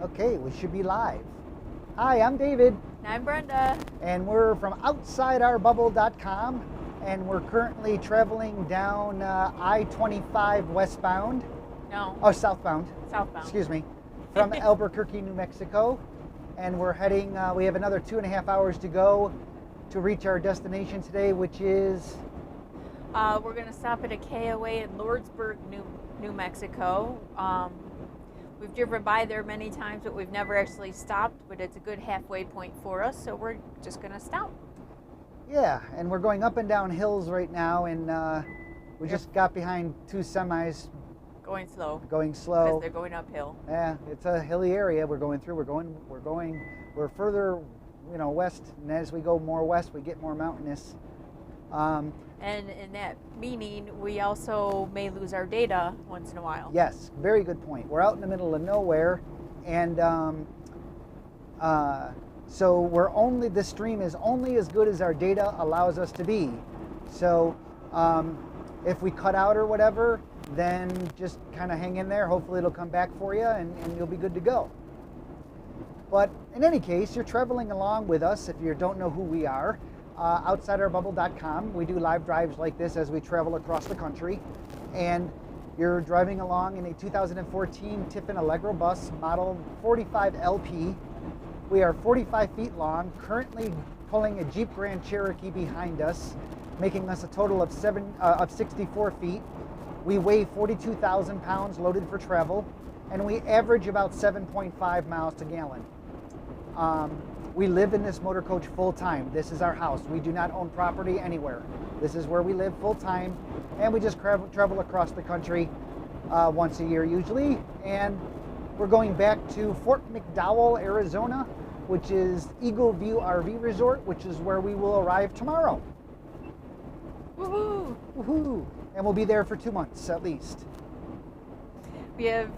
Okay, we should be live. Hi, I'm David. And I'm Brenda. And we're from OutsideOurBubble.com, and we're currently traveling down I-25 westbound. No. Oh, southbound. Southbound. Excuse me. From Albuquerque, New Mexico. And we're heading, we have another 2.5 hours to go to reach our destination today, which is... We're going to stop at a KOA in Lordsburg, New Mexico. We've driven by there many times, but we've never actually stopped, but it's a good halfway point for us, so we're just going to stop. Yeah, and we're going up and down hills right now, and we just got behind two semis. Going slow. Going slow. Because they're going uphill. Yeah, it's a hilly area we're going through. We're further, west, and as we go more west, we get more mountainous. And in that meaning, we also may lose our data once in a while. Yes, very good point. We're out in the middle of nowhere, and so this stream is only as good as our data allows us to be. So if we cut out or whatever, then just kind of hang in there. Hopefully it'll come back for you, and you'll be good to go. But in any case, you're traveling along with us if you don't know who we are. OutsideOurBubble.com. We do live drives like this as we travel across the country, and you're driving along in a 2014 Tiffin Allegro bus, model 45 LP. We are 45 feet long, currently pulling a Jeep Grand Cherokee behind us, making us a total of 64 feet. We weigh 42,000 pounds loaded for travel, and we average about 7.5 miles to gallon. We live in this motor coach full time. This is our house. We do not own property anywhere. This is where we live full time, and we just travel across the country once a year usually. And we're going back to Fort McDowell, Arizona, which is Eagle View RV Resort, which is where we will arrive tomorrow. Woohoo! Woohoo! And we'll be there for 2 months at least. We have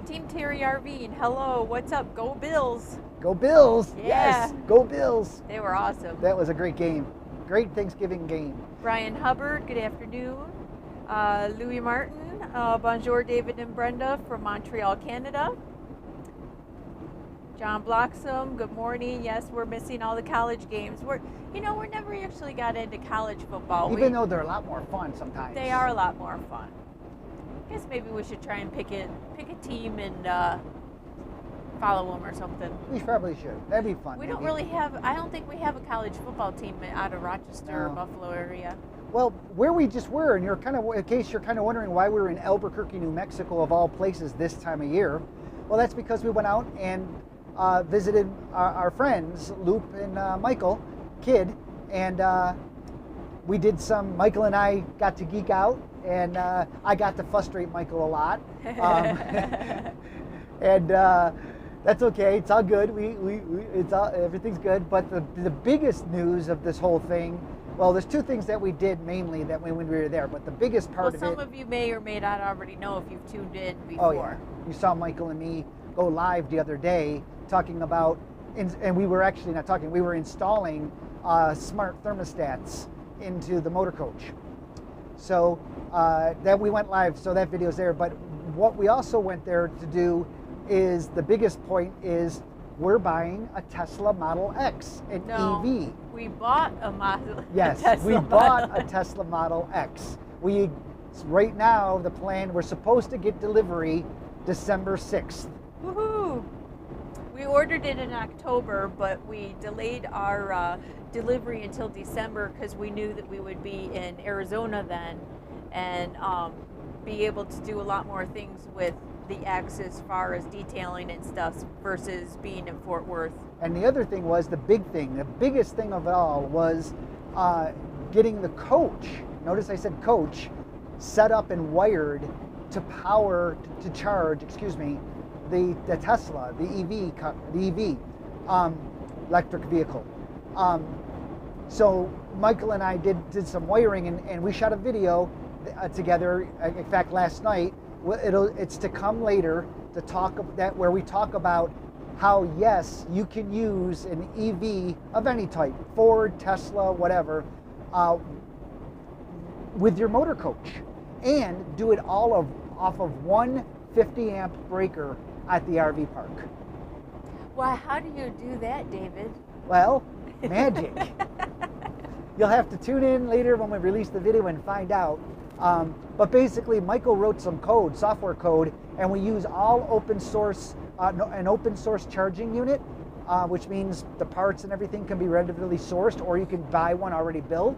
Team Terry RV, and hello, what's up? Go Bills! Go Bills! Yeah. Yes, go Bills! They were awesome. That was a great game. Great Thanksgiving game. Brian Hubbard, good afternoon. Louis Martin, bonjour David and Brenda from Montreal, Canada. John Bloxham, good morning. Yes, we're missing all the college games. We're never actually got into college football. Even though they're a lot more fun sometimes. They are a lot more fun. I guess maybe we should try and pick a team and follow them or something. We probably should. That'd be fun. We don't really have, I don't think we have a college football team out of Rochester or Buffalo area. Well, where we just were, and in case you're kind of wondering why we were in Albuquerque, New Mexico of all places this time of year, well, that's because we went out and visited our friends, Loop and Michael Kidd, and Michael and I got to geek out, and I got to frustrate Michael a lot. And that's okay. It's all good. Everything's good. But the biggest news of this whole thing, well, there's two things that we did mainly when we were there. But the biggest part of it. Well, some of you may or may not already know if you've tuned in before. Oh yeah, you saw Michael and me go live the other day talking about, and we were actually not talking. We were installing smart thermostats into the motor coach. So that we went live. So that video's there. But what we also went there to do is the biggest point is we're buying a Tesla Model X, an EV. We bought a Model. Yes, we bought a Tesla Model X. Right now the plan, we're supposed to get delivery December 6th. Woohoo! We ordered it in October, but we delayed our delivery until December because we knew that we would be in Arizona then and be able to do a lot more things with the X as far as detailing and stuff versus being in Fort Worth. And the other thing was the biggest thing of it all was getting the coach, notice I said coach, set up and wired to charge the Tesla, the EV electric vehicle. So Michael and I did some wiring, and we shot a video together. In fact, last night. It's to come later to talk that where we talk about how yes, you can use an EV of any type, Ford, Tesla, whatever, with your motor coach, and do it all off of one 50 amp breaker at the RV park. Well, how do you do that, David? Well, magic. You'll have to tune in later when we release the video and find out. But basically, Michael wrote some code, software code, and we use all open source, an open source charging unit, which means the parts and everything can be relatively sourced, or you can buy one already built,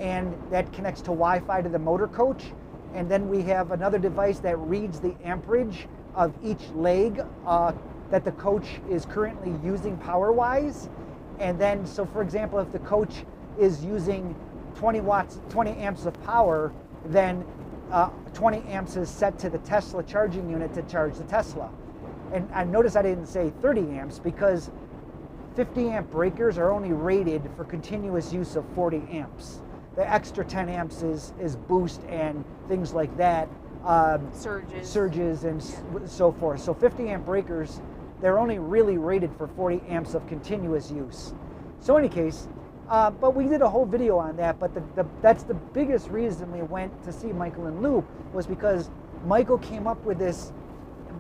and that connects to Wi-Fi to the motor coach. And then we have another device that reads the amperage of each leg that the coach is currently using power-wise. And then, so for example, if the coach is using 20 amps of power, then 20 amps is set to the Tesla charging unit to charge the Tesla. And I notice I didn't say 30 amps because 50 amp breakers are only rated for continuous use of 40 amps. The extra 10 amps is boost and things like that. Surges and so forth. So 50 amp breakers, they're only really rated for 40 amps of continuous use. So in any case, but we did a whole video on that, but that's the biggest reason we went to see Michael and Lou, was because Michael came up with this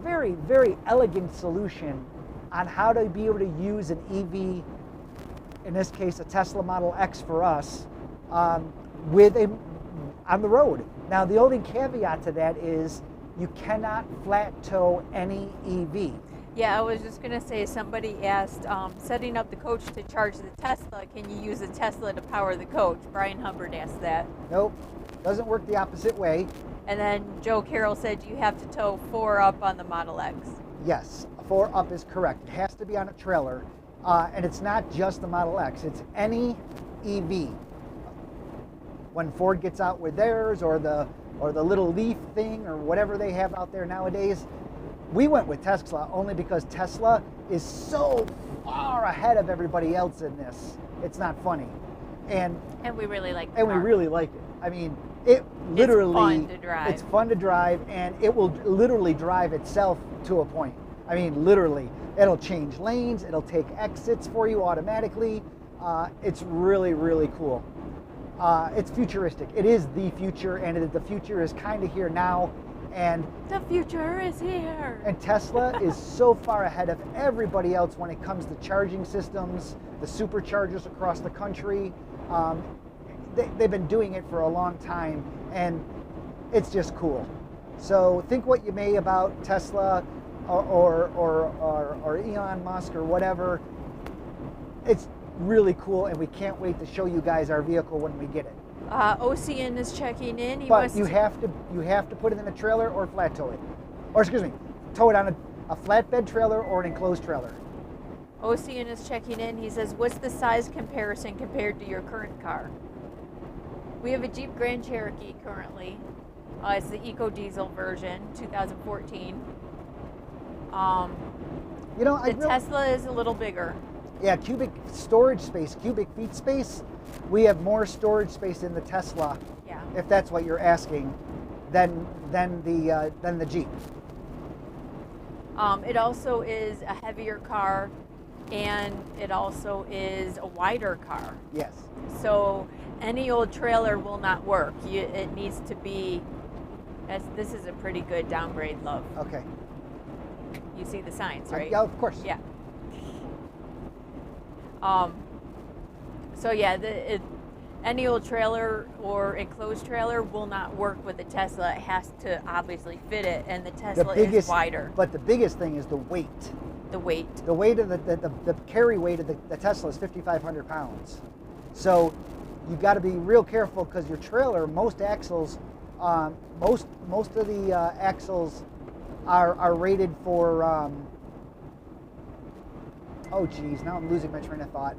very, very elegant solution on how to be able to use an EV, in this case a Tesla Model X for us, on the road. Now the only caveat to that is you cannot flat tow any EV. Yeah, I was just going to say, somebody asked, setting up the coach to charge the Tesla, can you use a Tesla to power the coach? Brian Hubbard asked that. Nope, doesn't work the opposite way. And then Joe Carroll said you have to tow 4 up on the Model X. Yes, 4 up is correct. It has to be on a trailer, and it's not just the Model X, it's any EV. When Ford gets out with theirs, or the little Leaf thing, or whatever they have out there nowadays, we went with Tesla only because Tesla is so far ahead of everybody else in this. It's not funny. And we really like it. And we really like it. I mean, it literally, it's fun to drive. It's fun to drive, and it will literally drive itself to a point. I mean, literally. It'll change lanes, it'll take exits for you automatically. It's really, really cool. It's futuristic. It is the future, and the future is kind of here now. And the future is here. And Tesla is so far ahead of everybody else when it comes to charging systems, the superchargers across the country. They've been doing it for a long time, and it's just cool. So think what you may about Tesla or Elon Musk or whatever. It's really cool, and we can't wait to show you guys our vehicle when we get it. Ocean is checking in. But you have to put it in a trailer or flat tow it, or excuse me, tow it on a flatbed trailer or an enclosed trailer. Ocean is checking in. He says, "What's the size comparison compared to your current car?" We have a Jeep Grand Cherokee currently. It's the Eco Diesel version, 2014. You know, the Tesla is a little bigger. Yeah, cubic storage space, cubic feet space. We have more storage space in the Tesla, yeah, if that's what you're asking, than the Jeep. It also is a heavier car, and it also is a wider car. Yes. So any old trailer will not work. It needs to be. This is a pretty good downgrade, love. Okay. You see the signs, right? Yeah, of course. Yeah. So yeah, any old trailer or enclosed trailer will not work with the Tesla. It has to obviously fit it, and the Tesla is wider. But the biggest thing is the weight. The weight. The weight of the carry weight of the Tesla is 5,500 pounds. So you've got to be real careful, because your trailer, most axles, most of the axles are rated for. Oh geez, now I'm losing my train of thought.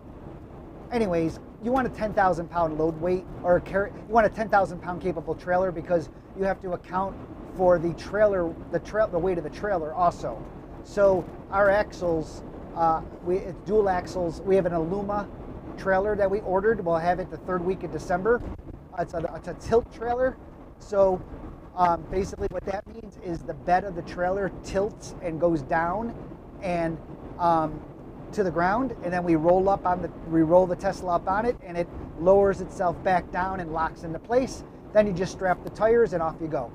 Anyways, you want a 10,000 pound load weight, or you want a 10,000 pound capable trailer, because you have to account for the weight of the trailer also. So our axles, it's dual axles. We have an Aluma trailer that we ordered. We'll have it the 3rd week of December. It's a tilt trailer. So basically what that means is the bed of the trailer tilts and goes down and to the ground, and then we roll the Tesla up on it, and it lowers itself back down and locks into place. Then you just strap the tires and off you go.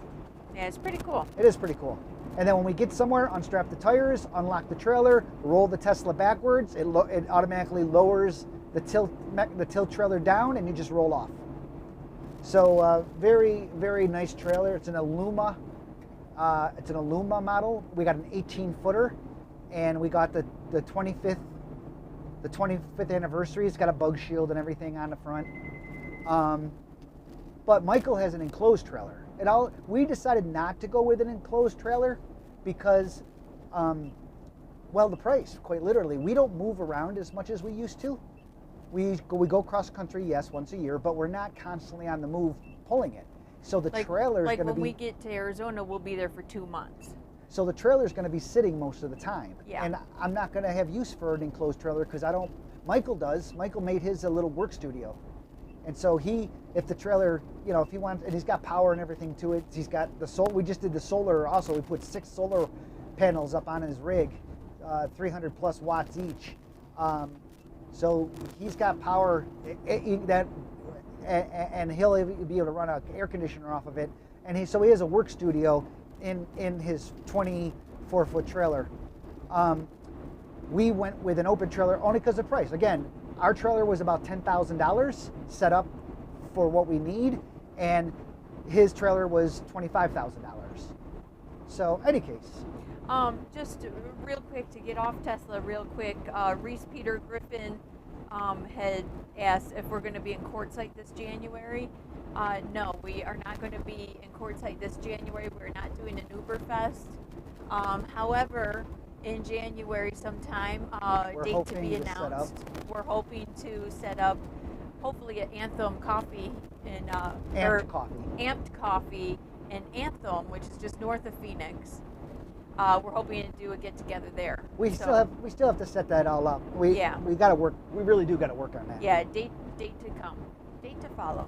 Yeah, it's pretty cool. It is pretty cool. And then when we get somewhere, unstrap the tires, unlock the trailer, roll the Tesla backwards. It automatically lowers the tilt trailer down, and you just roll off. So very, very nice trailer. It's an Aluma. It's an Aluma model. We got an 18-footer, and we got the 25th anniversary. It's got a bug shield and everything on the front. But Michael has an enclosed trailer. We decided not to go with an enclosed trailer because, well, the price, quite literally. We don't move around as much as we used to. We go cross country, yes, once a year, but we're not constantly on the move pulling it. So the trailer is going to be... Like when we get to Arizona, we'll be there for 2 months. So the trailer is going to be sitting most of the time. Yeah. And I'm not going to have use for an enclosed trailer because I don't... Michael does. Michael made his a little work studio. And so if the trailer, you know, if he wants, and he's got power and everything to it. He's got the solar. We just did the solar also. We put 6 solar panels up on his rig, 300 plus watts each. So he's got power and he'll be able to run an air conditioner off of it. And so he has a work studio in his 24-foot trailer. We went with an open trailer only because of price. Again, our trailer was about $10,000 set up for what we need, and his trailer was $25,000. So, any case. Just real quick to get off Tesla real quick, Reese Peter Griffin had asked if we're going to be in Quartzsite this January. No, we are not going to be in Quartzsite this January. We're not doing an Uberfest. However, in January sometime, date to be announced. We're hoping to set up, hopefully at Anthem Coffee in Amped Coffee in Anthem, which is just north of Phoenix. We're hoping to do a get together there. We still have to set that all up. We got to work. We really do got to work on that. Yeah, date to come, date to follow.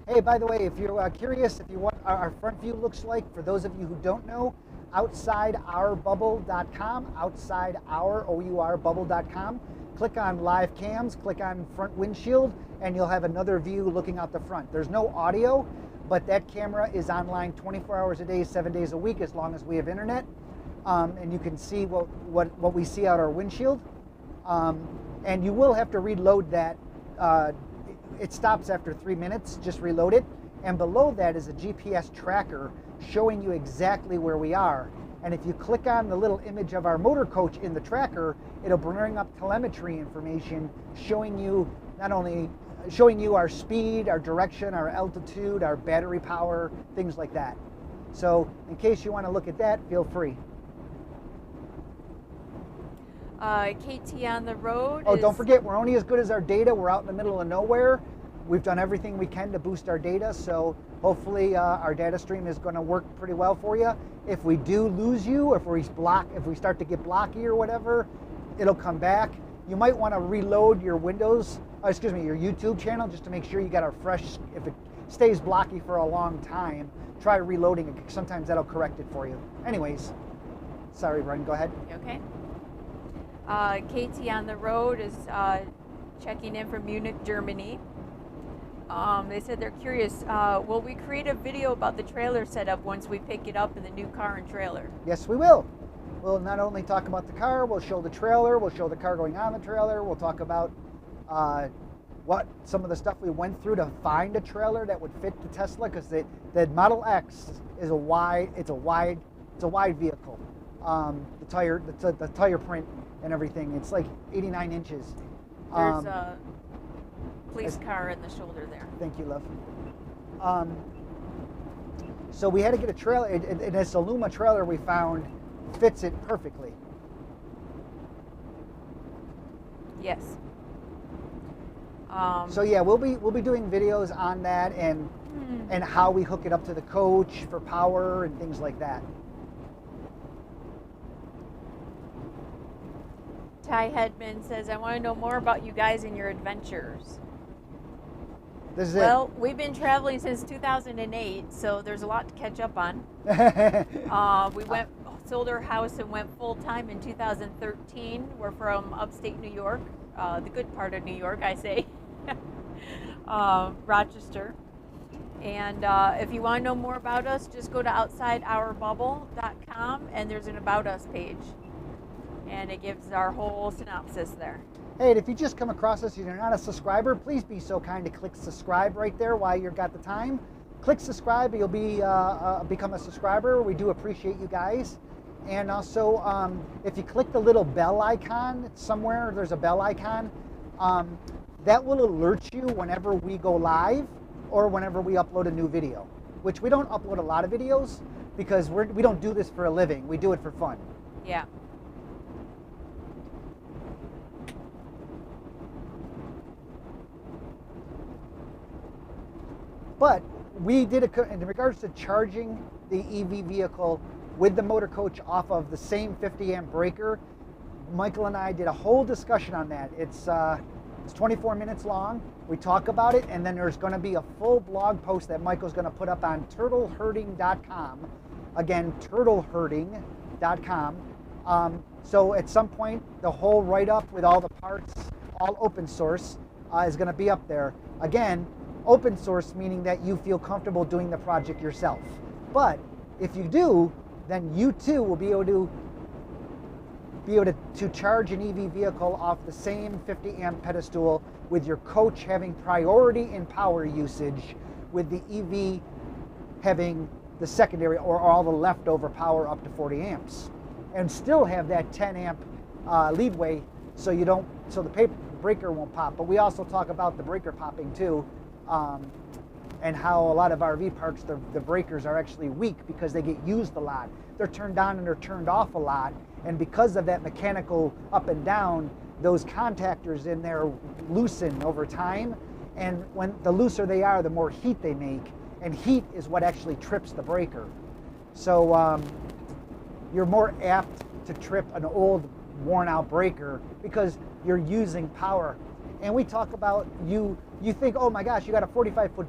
Hey, by the way, if you're curious, if you want our front view looks like, for those of you who don't know, OutsideOurBubble.com, OutsideOurBubble.com. Click on live cams, click on front windshield, and you'll have another view looking out the front. There's no audio, but that camera is online 24 hours a day, 7 days a week, as long as we have internet. And you can see what we see out our windshield. And you will have to reload that. It stops after 3 minutes, just reload it. And below that is a GPS tracker showing you exactly where we are. And if you click on the little image of our motor coach in the tracker, it'll bring up telemetry information showing you our speed, our direction, our altitude, our battery power, things like that. So in case you want to look at that, feel free. KT on the road. Oh, don't forget, we're only as good as our data. We're out in the middle of nowhere. We've done everything we can to boost our data, so hopefully our data stream is going to work pretty well for you. If we do lose you, if we start to get blocky or whatever, it'll come back. You might want to reload your your YouTube channel just to make sure you got a fresh. If it stays blocky for a long time, try reloading it. Sometimes that'll correct it for you. Anyways, sorry, Brian, go ahead. Okay. KT on the road is checking in from Munich, Germany. They said they're curious, will we create a video about the trailer setup once we pick it up in the new car and trailer? Yes, we will. We'll not only talk about the car, we'll show the trailer, we'll show the car going on the trailer, we'll talk about some of the stuff we went through to find a trailer that would fit the Tesla, because the Model X is a wide vehicle. The tire print and everything, it's like 89 inches. There's a police car in the shoulder there. Thank you, love. So we had to get a trailer, and this Aluma trailer we found fits it perfectly. Yes. So yeah, we'll be doing videos on that and how we hook it up to the coach for power and things like that. Ty Hedman says, I want to know more about you guys and your adventures. This is well, we've been traveling since 2008, so there's a lot to catch up on. We sold our house and went full-time in 2013. We're from upstate New York, the good part of New York, I say, Rochester. And if you want to know more about us, just go to outsidehourbubble.com, and there's an About Us page. And it gives our whole synopsis there. Hey, and if you just come across us and you're not a subscriber, please be so kind to click subscribe right there while you've got the time. Click subscribe, you'll be become a subscriber. We do appreciate you guys. And also, if you click the little bell icon somewhere, there's a bell icon, that will alert you whenever we go live or whenever we upload a new video, which we don't upload a lot of videos because we don't do this for a living. We do it for fun. Yeah. But we did in regards to charging the EV vehicle with the motor coach off of the same 50 amp breaker. Michael and I did a whole discussion on that. It's 24 minutes long. We talk about it, and then there's going to be a full blog post that Michael's going to put up on turtleherding.com. Again, turtleherding.com. So at some point, the whole write-up with all the parts, all open source, is going to be up there. Again, open source meaning that you feel comfortable doing the project yourself. But if you do, then you too will be able to charge an EV vehicle off the same 50 amp pedestal, with your coach having priority in power usage, with the EV having the secondary or all the leftover power up to 40 amps, and still have that 10 amp leadway so the breaker won't pop. But we also talk about the breaker popping too, and how a lot of RV parks, the breakers are actually weak because they get used a lot. They're turned on and they're turned off a lot, and because of that mechanical up and down, those contactors in there loosen over time, and when the looser they are, the more heat they make, and heat is what actually trips the breaker. So you're more apt to trip an old worn out breaker because you're using power. And we talk about, you think, oh my gosh, you got a 45-foot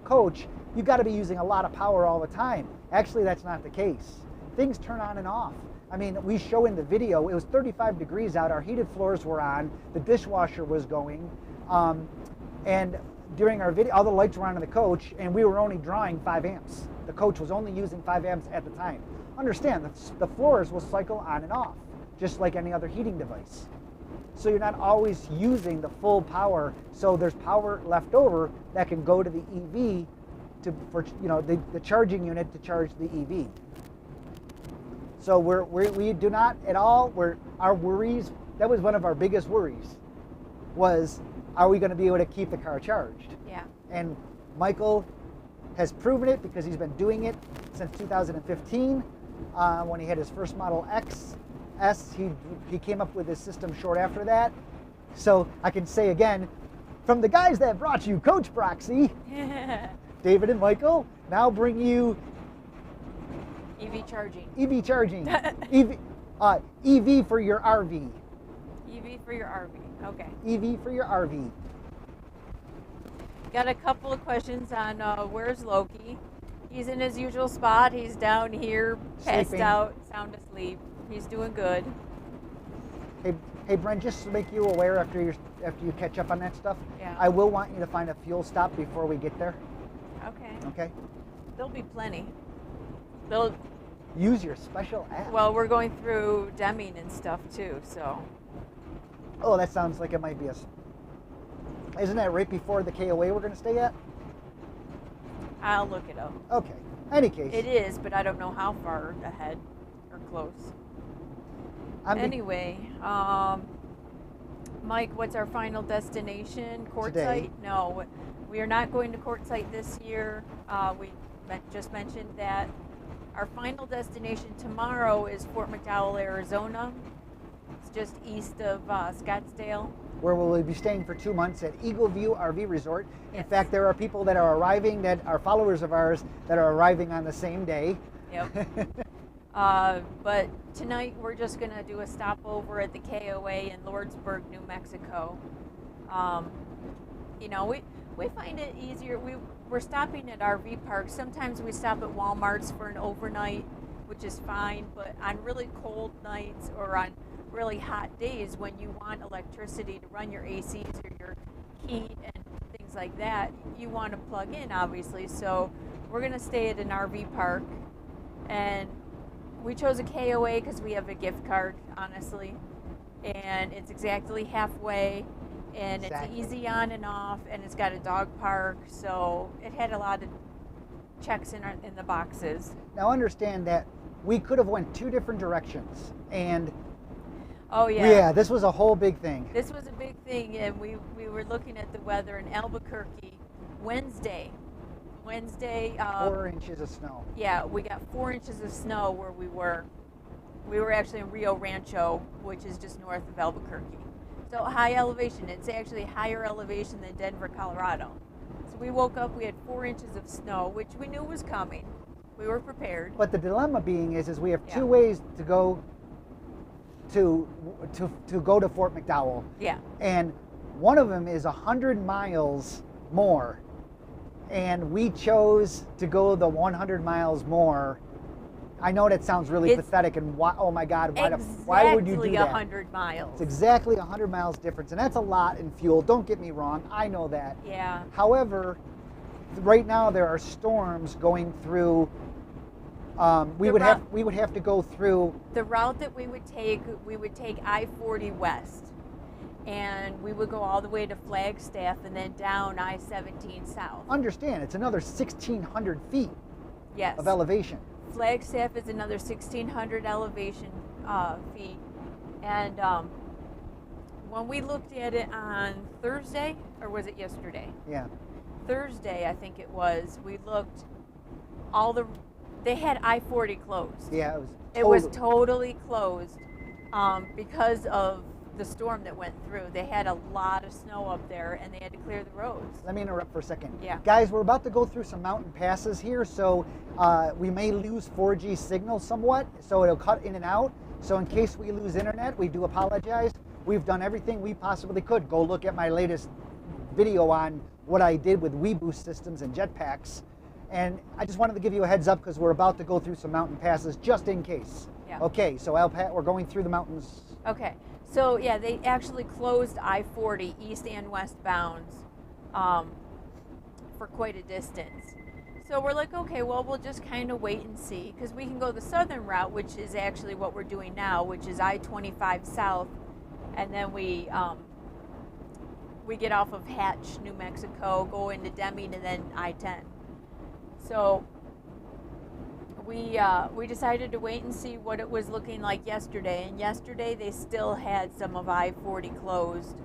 coach, you got to be using a lot of power all the time. Actually, that's not the case. Things turn on and off. I mean, we show in the video, it was 35 degrees out, our heated floors were on, the dishwasher was going, and during our video, all the lights were on in the coach, and we were only drawing 5 amps. The coach was only using 5 amps at the time. Understand, the floors will cycle on and off, just like any other heating device. So you're not always using the full power, so there's power left over that can go to the EV for the charging unit to charge the EV. So we do not at all, our worries, that was one of our biggest worries, was, are we going to be able to keep the car charged? Yeah. And Michael has proven it because he's been doing it since 2015. When he had his first Model X, he came up with his system short after that. So I can say again, from the guys that brought you Coach Proxy, David and Michael now bring you EV charging. EV charging. EV for your RV. EV for your RV. Okay. EV for your RV. Got a couple of questions on where's Loki. He's in his usual spot. He's down here, passed Sleeping. out, sound asleep. He's doing good. Hey Brent, just to make you aware after you catch up on that stuff, Yeah. I will want you to find a fuel stop before we get there. Okay. Okay? There'll be plenty. Use your special app. Well, we're going through Deming and stuff too, so. Oh, that sounds like it might be isn't that right before the KOA we're going to stay at? I'll look it up. Okay. Any case. It is, but I don't know how far ahead or close. Anyway, Mike, what's our final destination? Quartzsite? No, we are not going to Quartzsite this year. We just mentioned that. Our final destination tomorrow is Fort McDowell, Arizona. It's just east of Scottsdale. Where we'll be staying for 2 months at Eagle View RV Resort. Yes. In fact, there are people that are arriving, that are followers of ours, that are arriving on the same day. Yep. But tonight we're just going to do a stopover at the KOA in Lordsburg, New Mexico. We find it easier. We're stopping at RV parks. Sometimes we stop at Walmart's for an overnight, which is fine, but on really cold nights or on really hot days when you want electricity to run your ACs or your heat and things things like that, you want to plug in, obviously. So we're going to stay at an RV park, and we chose a KOA because we have a gift card, honestly, and it's exactly halfway, and Exactly. it's easy on and off, and it's got a dog park, so it had a lot of checks in the boxes. Now understand that we could have went 2 different directions, and Oh yeah. yeah, this was a whole big thing. This was a big thing, and we were looking at the weather in Albuquerque Wednesday. 4 inches of snow. Yeah, we got 4 inches of snow where we were. We were actually in Rio Rancho, which is just north of Albuquerque. So high elevation. It's actually higher elevation than Denver, Colorado. So we woke up, we had 4 inches of snow, which we knew was coming. We were prepared. But the dilemma being is we have Yeah. 2 ways to go to go to Fort McDowell, Yeah. and one of them is 100 miles more, and we chose to go the 100 miles more. I know that sounds really It's pathetic, and why, oh my God, why would you do Exactly that? 100 miles. It's exactly 100 miles difference, and that's a lot in fuel. Don't get me wrong, I know that. Yeah. However, right now there are storms going through. We would have to go through. The route that we would take I-40 west, and we would go all the way to Flagstaff and then down I-17 south. Understand, it's another 1,600 feet Yes. of elevation. Flagstaff is another 1,600 elevation feet, and when we looked at it on Thursday, or was it yesterday? Yeah. Thursday, I think it was. We looked they had I-40 closed. Yeah, It was totally closed because of the storm that went through. They had a lot of snow up there, and they had to clear the roads. Let me interrupt for a second. Yeah. Guys, we're about to go through some mountain passes here, so we may lose 4G signal somewhat, so it'll cut in and out. So in case we lose internet, we do apologize. We've done everything we possibly could. Go look at my latest video on what I did with WeBoost systems and jetpacks. And I just wanted to give you a heads up because we're about to go through some mountain passes just in case. Yeah. Okay, so we're going through the mountains. Okay, so yeah, they actually closed I-40 east and west bounds for quite a distance. So we're like, okay, well, we'll just kind of wait and see, because we can go the southern route, which is actually what we're doing now, which is I-25 south, and then we get off of Hatch, New Mexico, go into Deming, and then I-10. So we decided to wait and see what it was looking like yesterday. And yesterday they still had some of I-40 closed.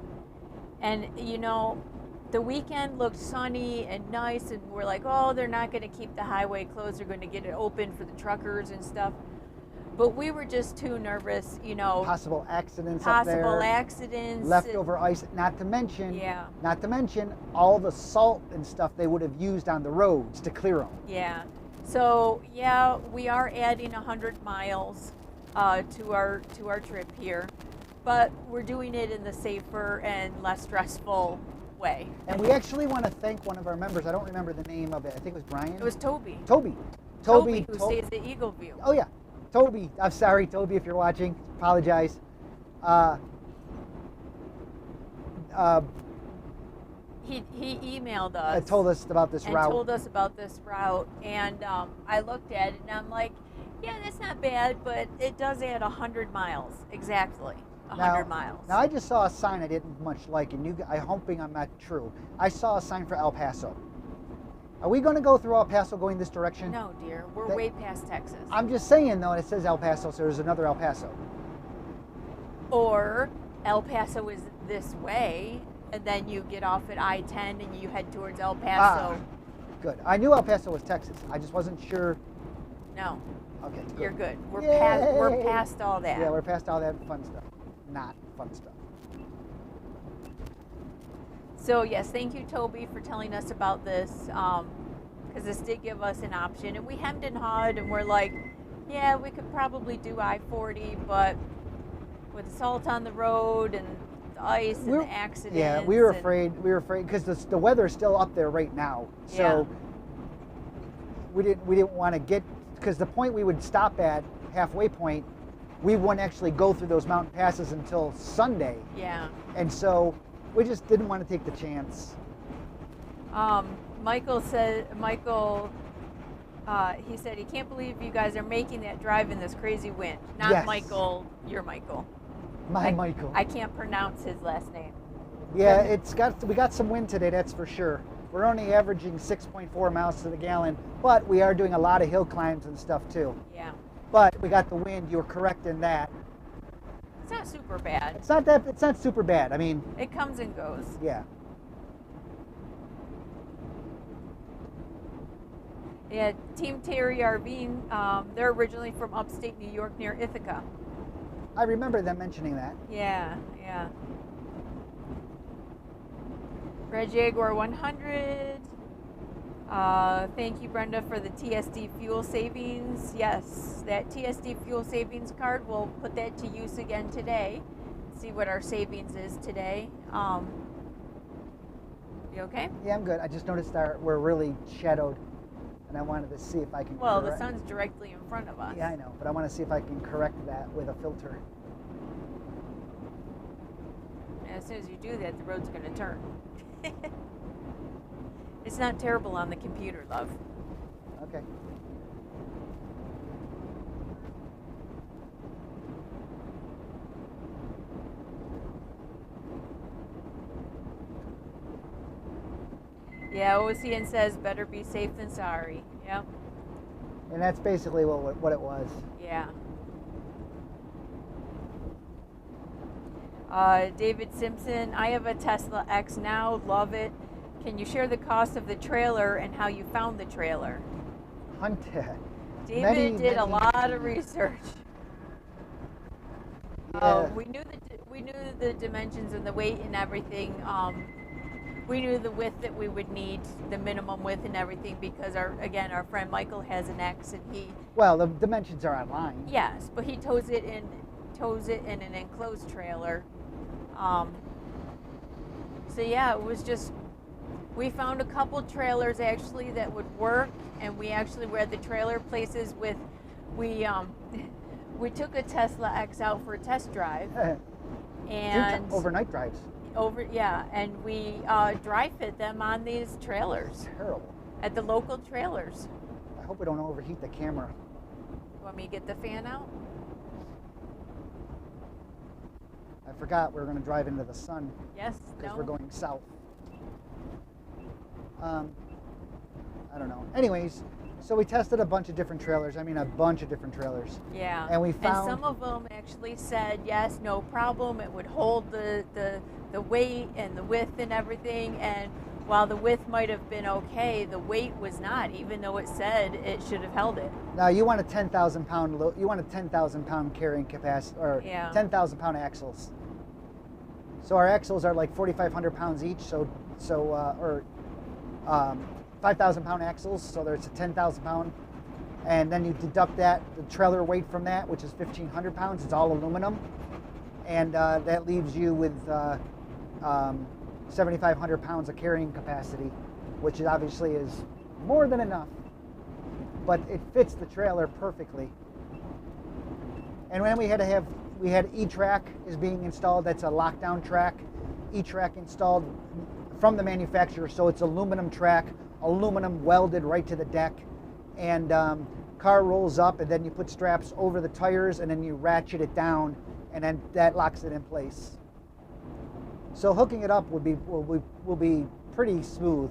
And you know, the weekend looked sunny and nice, and we're like, oh, they're not going to keep the highway closed. They're going to get it open for the truckers and stuff. But we were just too nervous, you know. Possible accidents up there. Possible accidents. Leftover ice, not to mention all the salt and stuff they would have used on the roads to clear them. Yeah. So yeah, we are adding 100 miles to our trip here, but we're doing it in the safer and less stressful way. And we actually want to thank one of our members. I don't remember the name of it. I think it was Brian. It was Toby. Toby, who stays at Eagle View. Oh yeah, Toby. I'm sorry, Toby, if you're watching. Apologize. He emailed us. Told us about this route. Told us about this route, and I looked at it and I'm like, yeah, that's not bad, but it does add 100 miles exactly. 100 miles. Now I just saw a sign I didn't much like, and I'm hoping I'm not true. I saw a sign for El Paso. Are we going to go through El Paso going this direction? No, dear. We're way past Texas. I'm just saying, though, it says El Paso, so there's another El Paso. Or El Paso is this way, and then you get off at I-10 and you head towards El Paso. Good. I knew El Paso was Texas. I just wasn't sure. No. Okay, good. You're good. We're past all that. Yeah, we're past all that fun stuff. Not fun stuff. So yes, thank you, Toby, for telling us about this, because this did give us an option, and we hemmed and hawed, and we're like, yeah, we could probably do I-40, but with the salt on the road and the ice and the accidents. Yeah, we were afraid. We were afraid because the weather is still up there right now. So we didn't want to get, because the point we would stop at, halfway point, we wouldn't actually go through those mountain passes until Sunday. Yeah. And so we just didn't want to take the chance. Michael he said he can't believe you guys are making that drive in this crazy wind. Not Yes. Michael, you're Michael. Michael. I can't pronounce his last name. Yeah, we got some wind today, that's for sure. We're only averaging 6.4 miles to the gallon, but we are doing a lot of hill climbs and stuff too. Yeah. But we got the wind, you're correct in that. It's not super bad. It's not super bad. I mean, It comes and goes. yeah. Yeah, Team Terry RV, they're originally from upstate New York near Ithaca. I remember them mentioning that. Yeah, yeah. Red Jaguar 100. Thank you, Brenda, for the TSD fuel savings. Yes, that TSD fuel savings card, we'll put that to use again today. See what our savings is today. You okay? Yeah, I'm good. I just noticed we're really shadowed, and I wanted to see if I can Well, the correct. sun's directly in front of us. Yeah, I know, but I want to see if I can correct that with a filter. And as soon as you do that, the road's going to turn. It's not terrible on the computer, love. Okay. Yeah, OCN says better be safe than sorry. Yep. And that's basically what it was. Yeah. David Simpson, I have a Tesla X now, love it. Can you share the cost of the trailer and how you found the trailer? Hunter. David did a lot of research. Yeah. We knew the dimensions and the weight and everything. We knew the width that we would need, the minimum width and everything, because our friend Michael has an X, and he. Well, the dimensions are online. Yes, but he tows it in an enclosed trailer. So yeah, it was just, we found a couple trailers actually that would work, and we actually were at the trailer places we took a Tesla X out for a test drive, and overnight drives. and we dry fit them on these trailers Terrible. at the local trailers. I hope we don't overheat the camera. You want me to get the fan out? I forgot we were going to drive into the sun Yes. because No. we're going south. I don't know. Anyways, so we tested a bunch of different trailers. I mean, a bunch of different trailers. Yeah. And we found. And some of them actually said yes, no problem. It would hold the weight and the width and everything. And while the width might have been okay, the weight was not, even though it said it should have held it. Now you want a 10,000 pound. You want a 10,000 pound carrying capacity, or Yeah. 10,000 pound axles. So our axles are like 4,500 pounds each. So 5,000 pound axles. So there's a 10,000 pound, and then you deduct the trailer weight from that, which is 1,500 pounds. It's all aluminum, and that leaves you with 7,500 pounds of carrying capacity, which obviously is more than enough. But it fits the trailer perfectly. And then we had E-Track is being installed. That's a lockdown track. E-Track installed from the manufacturer, so it's aluminum track, aluminum welded right to the deck, and car rolls up, and then you put straps over the tires, and then you ratchet it down, and then that locks it in place. So hooking it up will be pretty smooth.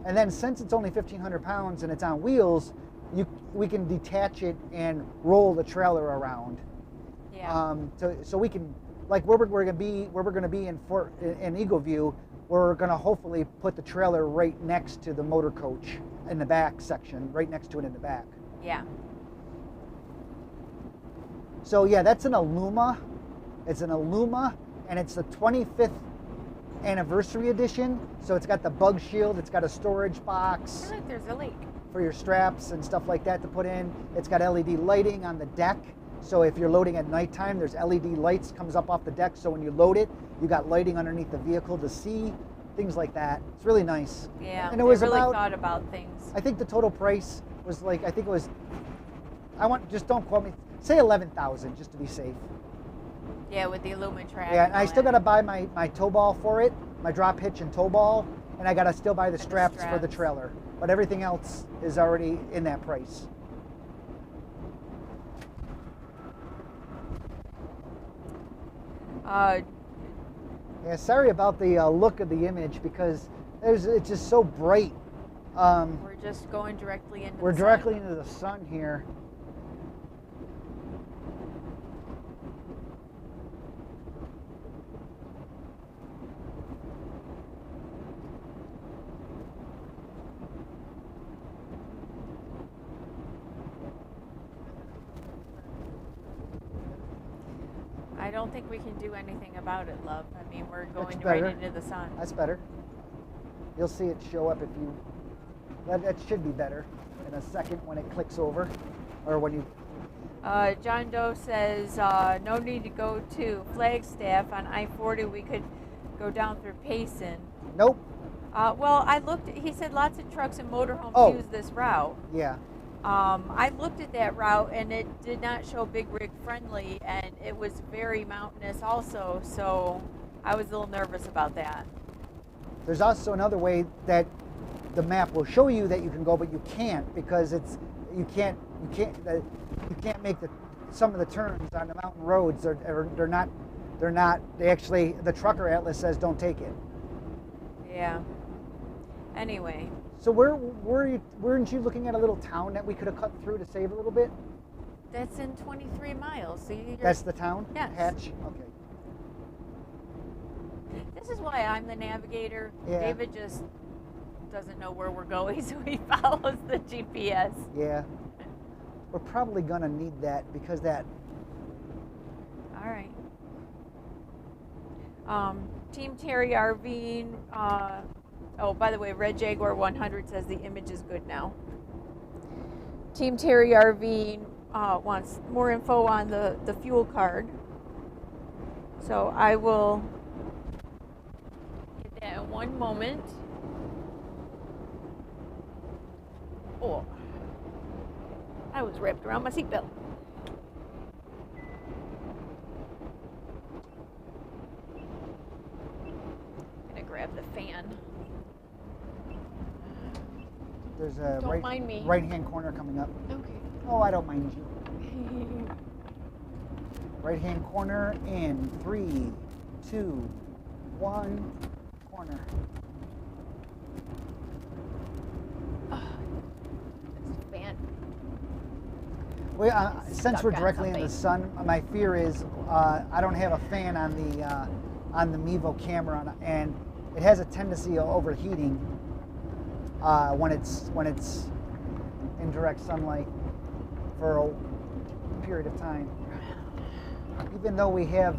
And then since it's only 1,500 pounds and it's on wheels, we can detach it and roll the trailer around. Yeah. So we can, like where we're going to be in Eagle View, we're going to hopefully put the trailer right next to the motor coach in the back section, right next to it in the back. Yeah. So yeah, that's an Aluma. It's an Aluma, and it's the 25th anniversary edition. So it's got the bug shield. It's got a storage box. Look, there's a lake. For your straps and stuff like that to put in. It's got LED lighting on the deck. So if you're loading at nighttime, there's LED lights comes up off the deck. So when you load it, you got lighting underneath the vehicle to see, things like that. It's really nice. Yeah. And it was really about, thought about things. I think the total price was like, I think it was, just don't quote me, say 11,000 just to be safe. Yeah, with the aluminum track. Yeah, and I still got to buy my tow ball for it, my drop hitch and tow ball, and I gotta still buy the straps for the straps. trailer. But everything else is already in that price. Yeah, sorry about the look of the image because it's just so bright. We're just going directly into We're the directly sun. into the sun here. I don't think we can do anything about it, love. I mean, we're going That's right better. into the sun. That's better. You'll see it show up if you. That should be better in a second when it clicks over, or when you. John Doe says, no need to go to Flagstaff on I-40. We could go down through Payson. Nope. Well, I looked. He said lots of trucks and motorhomes use this route. Yeah. I looked at that route and it did not show big rig friendly, and it was very mountainous also. So I was a little nervous about that. There's also another way that the map will show you that you can go, but you can't because you can't make some of the turns on the mountain roads. They're not. They actually, the trucker atlas says don't take it. Yeah. Anyway. So weren't you looking at a little town that we could have cut through to save a little bit? That's in 23 miles. So That's the town? Yes. Hatch? Okay. This is why I'm the navigator. Yeah. David just doesn't know where we're going, so he follows the GPS. Yeah. We're probably going to need that because that... All right. Team Terry RVing. Oh, by the way, Red Jaguar 100 says the image is good now. Team Terry RVing wants more info on the fuel card. So I will get that in one moment. Oh, I was wrapped around my seatbelt. Gonna grab the fan. There's a Don't mind me. right-hand corner coming up. Okay. Oh, I don't mind you. Right-hand corner in 3, 2, 1, corner. This fan. Well, since Stuck we're on directly in something. the sun, my fear is I don't have a fan on the Mevo camera, and it has a tendency of overheating when it's in direct sunlight for a period of time. Even though we have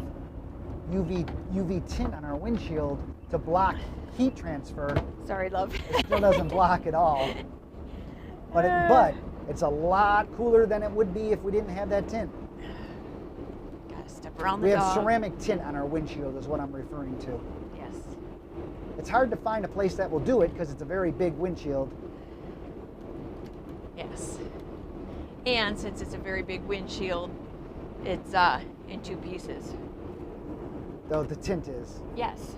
UV tint on our windshield to block heat transfer, Sorry, love. it still doesn't block at all. But it's a lot cooler than it would be if we didn't have that tint. Gotta step around the We have dog. ceramic tint on our windshield is what I'm referring to. Yes. It's hard to find a place that will do it because it's a very big windshield. Yes. And since it's a very big windshield, it's in two pieces. Though the tint is. Yes.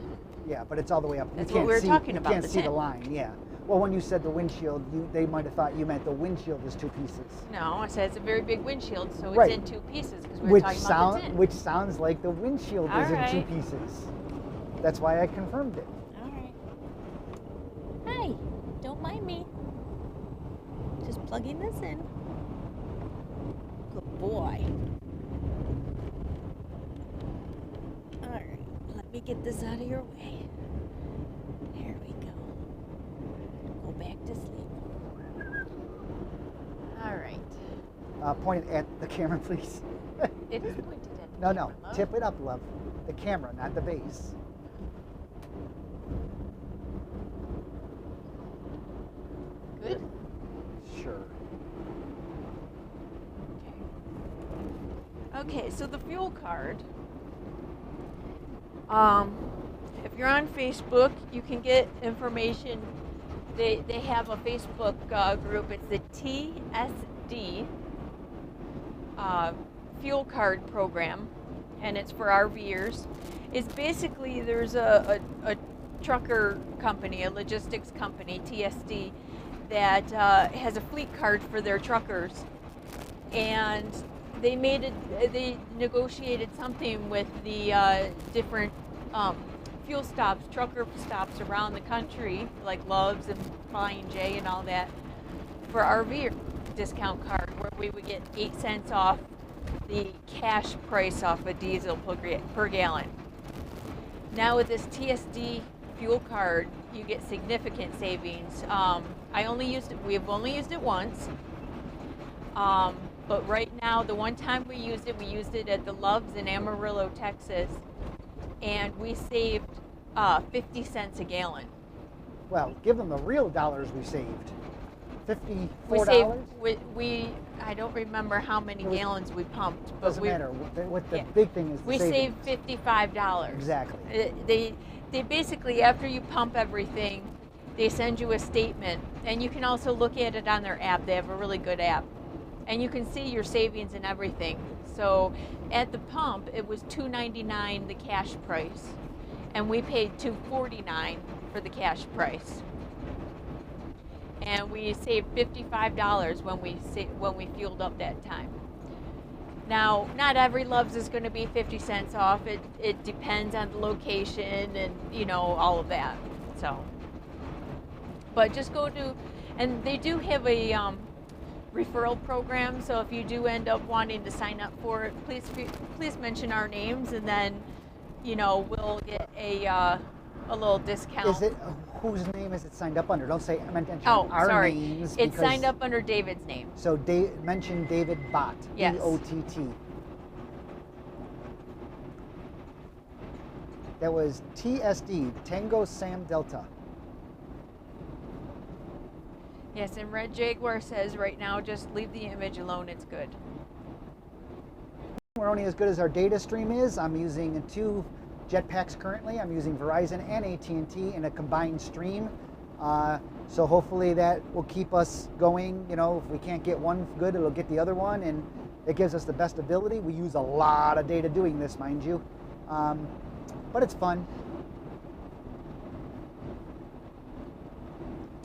Yeah, but it's all the way up. That's you what can't we were see, talking you about, can't the see the tint. line, yeah. Well, when you said the windshield, they might have thought you meant the windshield is two pieces. No, I said it's a very big windshield, so it's Right. in two pieces because we were talking about the tint. Which sounds like the windshield All is in right. two pieces. That's why I confirmed it. All right. Hi. Don't mind me. Just plugging this in. Good boy. All right. Let me get this out of your way. There we go. Go back to sleep. All right. Point it at the camera, please. It is pointed at the No, camera, love. tip it up, love. The camera, not the base. Good. Sure. Okay, so the fuel card. If you're on Facebook, you can get information. They have a Facebook group. It's the TSD fuel card program, and it's for RVers. It's basically there's a trucker company, a logistics company, TSD, that has a fleet card for their truckers, and they negotiated something with the different fuel stops, trucker stops around the country, like Love's and Flying J and all that, for RV discount card, where we would get 8 cents off the cash price off a diesel per gallon. Now with this TSD fuel card, you get significant savings. We've only used it once. But right now, the one time we used it at the Loves in Amarillo, Texas, and we saved 50 cents a gallon. Well, give them the real dollars we saved. $54? I don't remember how many gallons we pumped. But doesn't matter. What the big thing is the we savings. saved $55. Exactly. They basically, after you pump everything, they send you a statement, and you can also look at it on their app. They have a really good app, and you can see your savings and everything. So at the pump, it was $2.99 the cash price, and we paid $2.49 for the cash price. And we saved $55 when we fueled up that time. Now, not every Love's is going to be 50 cents off. It depends on the location and all of that. So, but just go to, and they do have a referral program. So if you do end up wanting to sign up for it, please mention our names, and then we'll get a little discount. Is it whose name is it signed up under? Don't say I meant mention our names. It's signed up under David's name. So mention David Bott. Yes. B-O-T-T. That was TSD, Tango Sam Delta. Yes, and Red Jaguar says right now, just leave the image alone. It's good. We're only as good as our data stream is. I'm using 2 jetpacks currently. I'm using Verizon and AT&T in a combined stream. So hopefully that will keep us going. If we can't get one good, it'll get the other one, and it gives us the best ability. We use a lot of data doing this, mind you. But it's fun.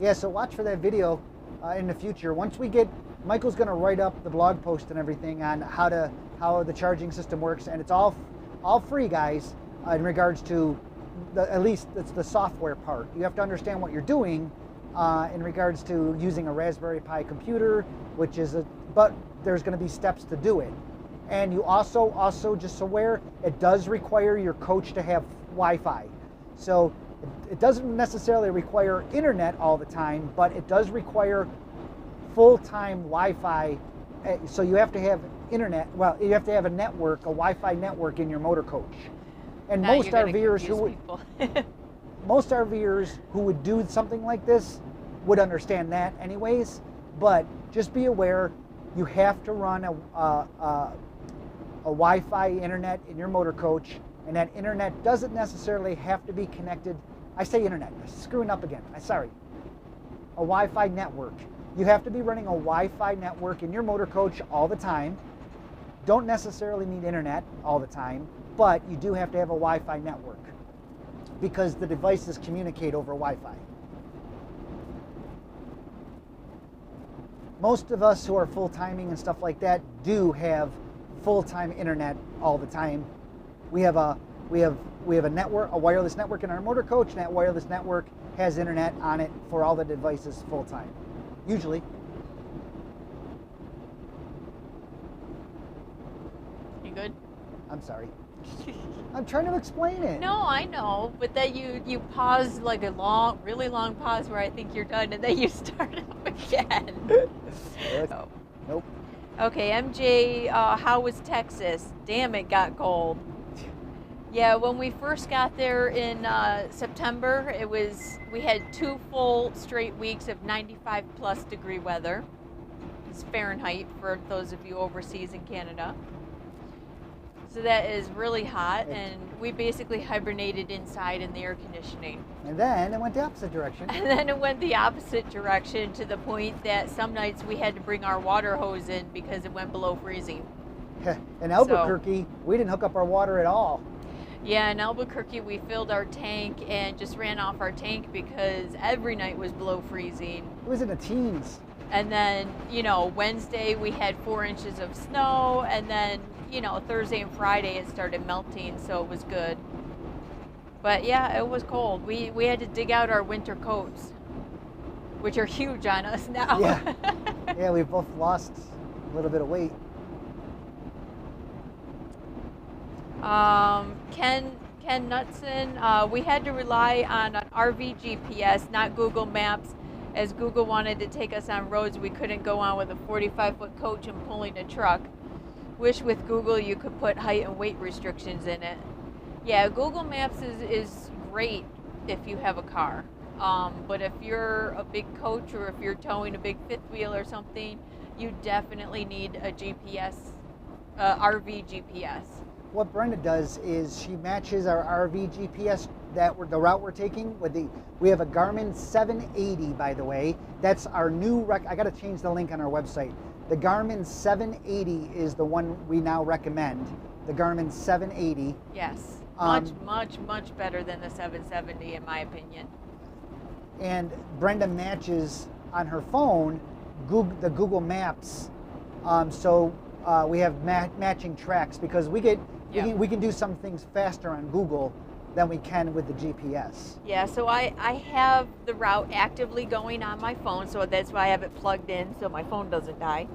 Yeah, so watch for that video in the future. Once we get, Michael's going to write up the blog post and everything on how the charging system works, and it's all free, guys. In regards to at least it's the software part. You have to understand what you're doing in regards to using a Raspberry Pi computer, but there's going to be steps to do it. And you also just aware, it does require your coach to have Wi-Fi. So it doesn't necessarily require internet all the time, but it does require full-time Wi-Fi. So you have to have internet. Well, you have to have a Wi-Fi network in your motor coach. And now most RVers who would do something like this would understand that anyways. But just be aware, you have to run a Wi-Fi internet in your motor coach, and that internet doesn't necessarily have to be connected. I say internet, I'm screwing up again. Sorry. A Wi-Fi network. You have to be running a Wi-Fi network in your motor coach all the time. Don't necessarily need internet all the time, but you do have to have a Wi-Fi network because the devices communicate over Wi-Fi. Most of us who are full-timing and stuff like that do have full-time internet all the time. We have a network, a wireless network in our motor coach, and that wireless network has internet on it for all the devices full-time, usually. You good? I'm sorry. I'm trying to explain it. No, I know, but then you pause like a really long pause where I think you're done, and then you start up again. So. Nope. Okay, MJ, how was Texas? Damn, it got cold. Yeah, when we first got there in September, we had 2 full straight weeks of 95+ degree weather. It's Fahrenheit for those of you overseas in Canada. So that is really hot, and we basically hibernated inside in the air conditioning. And then it went the opposite direction. And then it went the opposite direction to the point that some nights we had to bring our water hose in because it went below freezing. In Albuquerque, we didn't hook up our water at all. Yeah, in Albuquerque, we filled our tank and just ran off our tank because every night was below freezing. It was in the teens. And then, Wednesday we had 4 inches of snow, and then, Thursday and Friday it started melting, so it was good. But yeah, it was cold. We had to dig out our winter coats, which are huge on us now. Yeah, yeah, we've both lost a little bit of weight. Ken Knutson, we had to rely on an RV GPS, not Google Maps, as Google wanted to take us on roads we couldn't go on with a 45-foot coach and pulling a truck. Wish with Google you could put height and weight restrictions in it. Yeah, Google Maps is great if you have a car. But if you're a big coach or if you're towing a big fifth wheel or something, you definitely need a GPS, RV GPS. What Brenda does is she matches our RV GPS, the route we're taking with we have a Garmin 780, by the way. That's our new I got to change the link on our website. The Garmin 780 is the one we now recommend. The Garmin 780. Yes, much better than the 770 in my opinion. And Brenda matches on her phone the Google Maps, so we have matching tracks because we can do some things faster on Google than we can with the GPS. Yeah, so I have the route actively going on my phone, so that's why I have it plugged in so my phone doesn't die.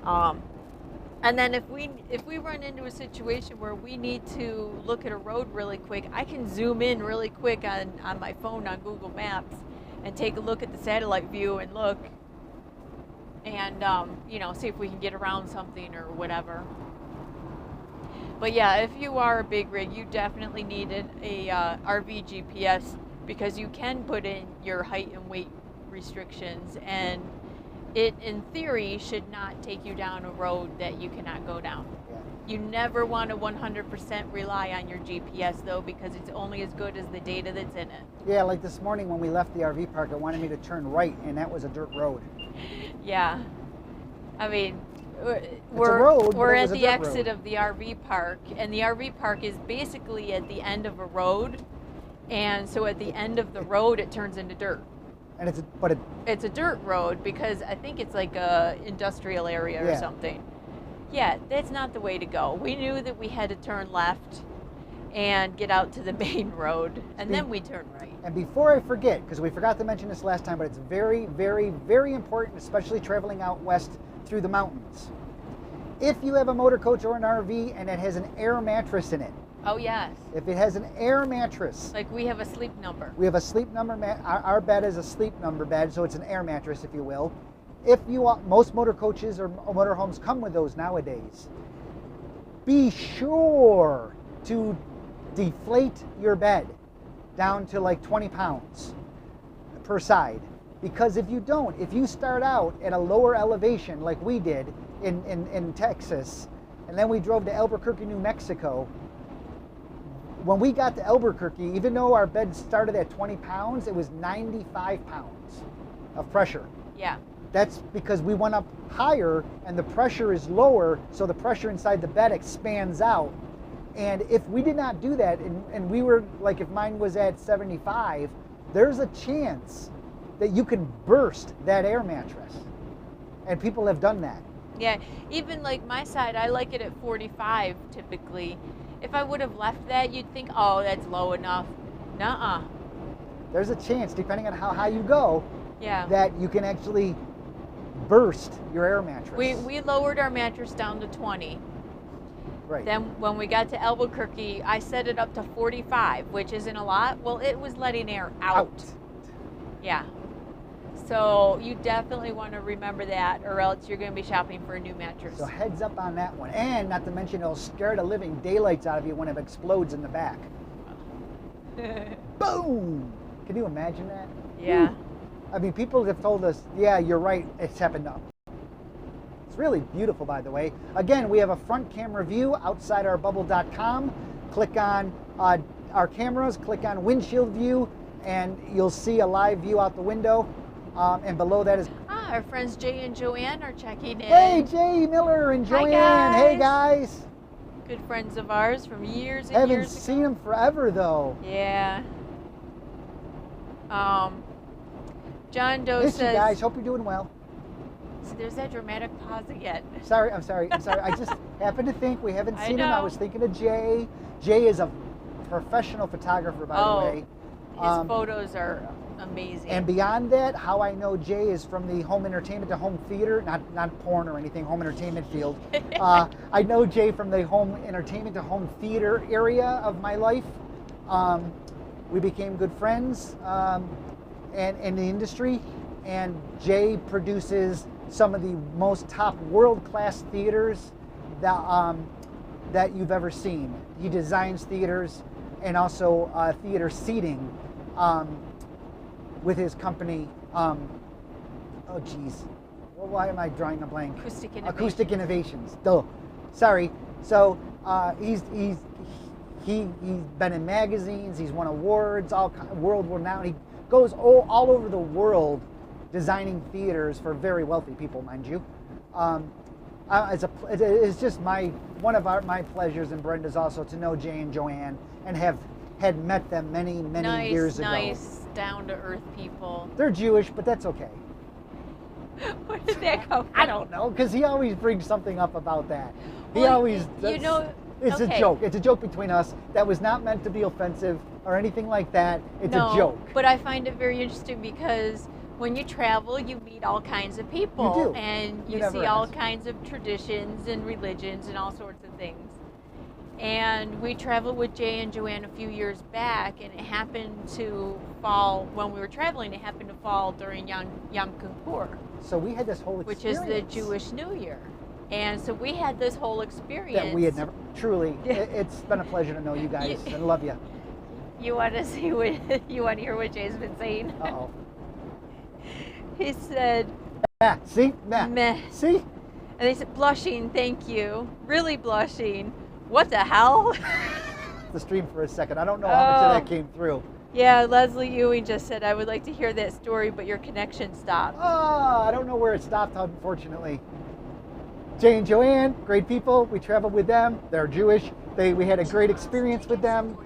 And then if we run into a situation where we need to look at a road really quick, I can zoom in really quick on my phone on Google Maps and take a look at the satellite view and look and see if we can get around something or whatever. But yeah, if you are a big rig, you definitely need a RV GPS because you can put in your height and weight restrictions, and it, in theory, should not take you down a road that you cannot go down. Yeah. You never want to 100% rely on your GPS, though, because it's only as good as the data that's in it. Yeah, like this morning when we left the RV park, it wanted me to turn right, and that was a dirt road. Yeah. I mean, we're at the exit of the RV park, and the RV park is basically at the end of a road, and so at the end of the road it turns into dirt. And it's a dirt road because I think it's like a industrial area or something. Yeah, that's not the way to go. We knew that we had to turn left and get out to the main road, and then we turn right. And before I forget, because we forgot to mention this last time, but it's very, very, very important, especially traveling out west through the mountains. If you have a motor coach or an RV and it has an air mattress in it. Oh, yes. If it has an air mattress. Like we have a sleep number. We have a sleep number. Our bed is a sleep number bed, so it's an air mattress, if you will. Most motor coaches or motor homes come with those nowadays. Be sure to deflate your bed down to like 20 pounds per side. Because if you don't, if you start out at a lower elevation like we did in Texas, and then we drove to Albuquerque, New Mexico, when we got to Albuquerque, even though our bed started at 20 pounds, it was 95 pounds of pressure. Yeah. That's because we went up higher and the pressure is lower, so the pressure inside the bed expands out. And if we did not do that, and we were, like if mine was at 75, there's a chance that you can burst that air mattress. And people have done that. Yeah, even like my side, I like it at 45 typically. If I would have left that, you'd think, oh, that's low enough. Nuh-uh. There's a chance, depending on how high you go, yeah, that you can actually burst your air mattress. We lowered our mattress down to 20. Right. Then when we got to Albuquerque, I set it up to 45, which isn't a lot. Well, it was letting air out. Yeah. So you definitely want to remember that, or else you're going to be shopping for a new mattress. So heads up on that one. And not to mention, it'll scare the living daylights out of you when it explodes in the back. Boom! Can you imagine that? Yeah. I mean, people have told us, yeah, you're right, it's happened up. It's really beautiful, by the way. Again, we have a front camera view outside our bubble.com. Click on our cameras, click on windshield view, and you'll see a live view out the window. And below that is... our friends Jay and Joanne are checking in. Hey, Jay Miller and Joanne. Hi, guys. Hey, guys. Good friends of ours from years and Haven't years seen ago. them forever though. Yeah. John Doe Miss you says, guys. Hope you're doing well. so there's that dramatic pause again. Sorry. I'm sorry. I just happened to think we haven't I seen him. I know. was thinking of Jay. Jay is a professional photographer, by the way. His photos are amazing. And beyond that, how I know Jay is from the home entertainment to home theater, not porn or anything, home entertainment field. I know Jay from the home entertainment to home theater area of my life. We became good friends and in the industry, and Jay produces some of the most top world-class theaters that you've ever seen. He designs theaters and also theater seating with his company. Oh geez, well, why am I drawing a blank? Acoustic Innovations. Duh. Sorry. So he's been in magazines. He's won awards, all world renowned. He goes all over the world designing theaters for very wealthy people, mind you. It's just one of my pleasures, and Brenda's also, to know Jay and Joanne and had met them many years ago. Nice, down-to-earth people. They're Jewish, but that's okay. Where did that come from? I don't know, because he always brings something up about that. He Well, always, you know, it's okay. a joke. It's a joke between us that was not meant to be offensive or anything like that. It's a joke. But I find it very interesting because when you travel, you meet all kinds of people. You do. And you never see all ask. kinds of traditions and religions and all sorts of things. And we traveled with Jay and Joanne a few years back, and it happened to fall, when we were traveling, it happened to fall during Yom Kippur, So we had this whole which is experience. the Jewish New Year. And so we had this whole experience. That we had never, truly, it's been a pleasure to know you guys and love you. You want to see what, you want to hear what Jay's been saying? Uh-oh. He said, See? meh. See? And they said, blushing, thank you. Really blushing. What the hell? The stream for a second. I don't know how much of that came through. Yeah, Leslie Ewing just said, I would like to hear that story, but your connection stopped. Oh, I don't know where it stopped, unfortunately. Jay and Joanne, great people. We traveled with them. They're Jewish. We had a great experience with them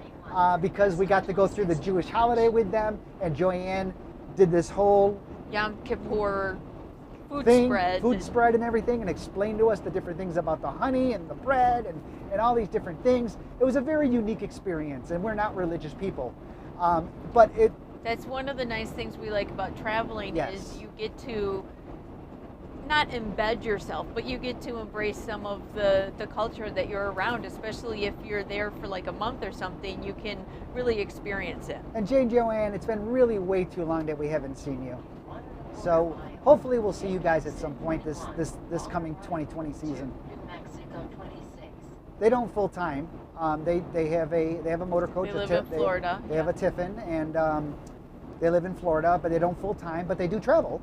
because we got to go through the Jewish holiday with them. And Joanne did this whole Yom Kippur food spread and everything, and explained to us the different things about the honey and the bread and all these different things. It was a very unique experience, and we're not religious people. But that's one of the nice things we like about traveling. Yes. Is you get to not embed yourself, but you get to embrace some of the culture that you're around, especially if you're there for like a month or something. You can really experience it. And Jay and Joanne, it's been really way too long that we haven't seen you. So hopefully we'll see you guys at some point this coming 2020 season. They don't full time. They have a motor coach. They live in Florida. They have a Tiffin, and they live in Florida, but they don't full time. But they do travel.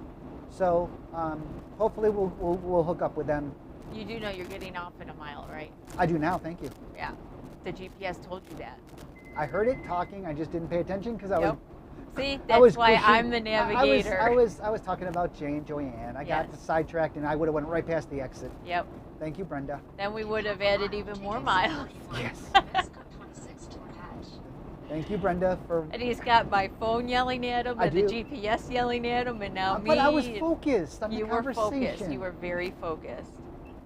So hopefully we'll hook up with them. You do know you're getting off in a mile, right? I do now. Thank you. Yeah, the GPS told you that. I heard it talking. I just didn't pay attention because I was. See, that's why I'm the I navigator. was talking about Jay and Joanne. I got sidetracked, and I would have went right past the exit. Yep. Thank you, Brenda. Then we would have added even more miles. Yes. Thank you, Brenda, for. And he's got my phone yelling at him, and the GPS yelling at him, and now me. But I was focused on the You were conversation. focused. You were very focused.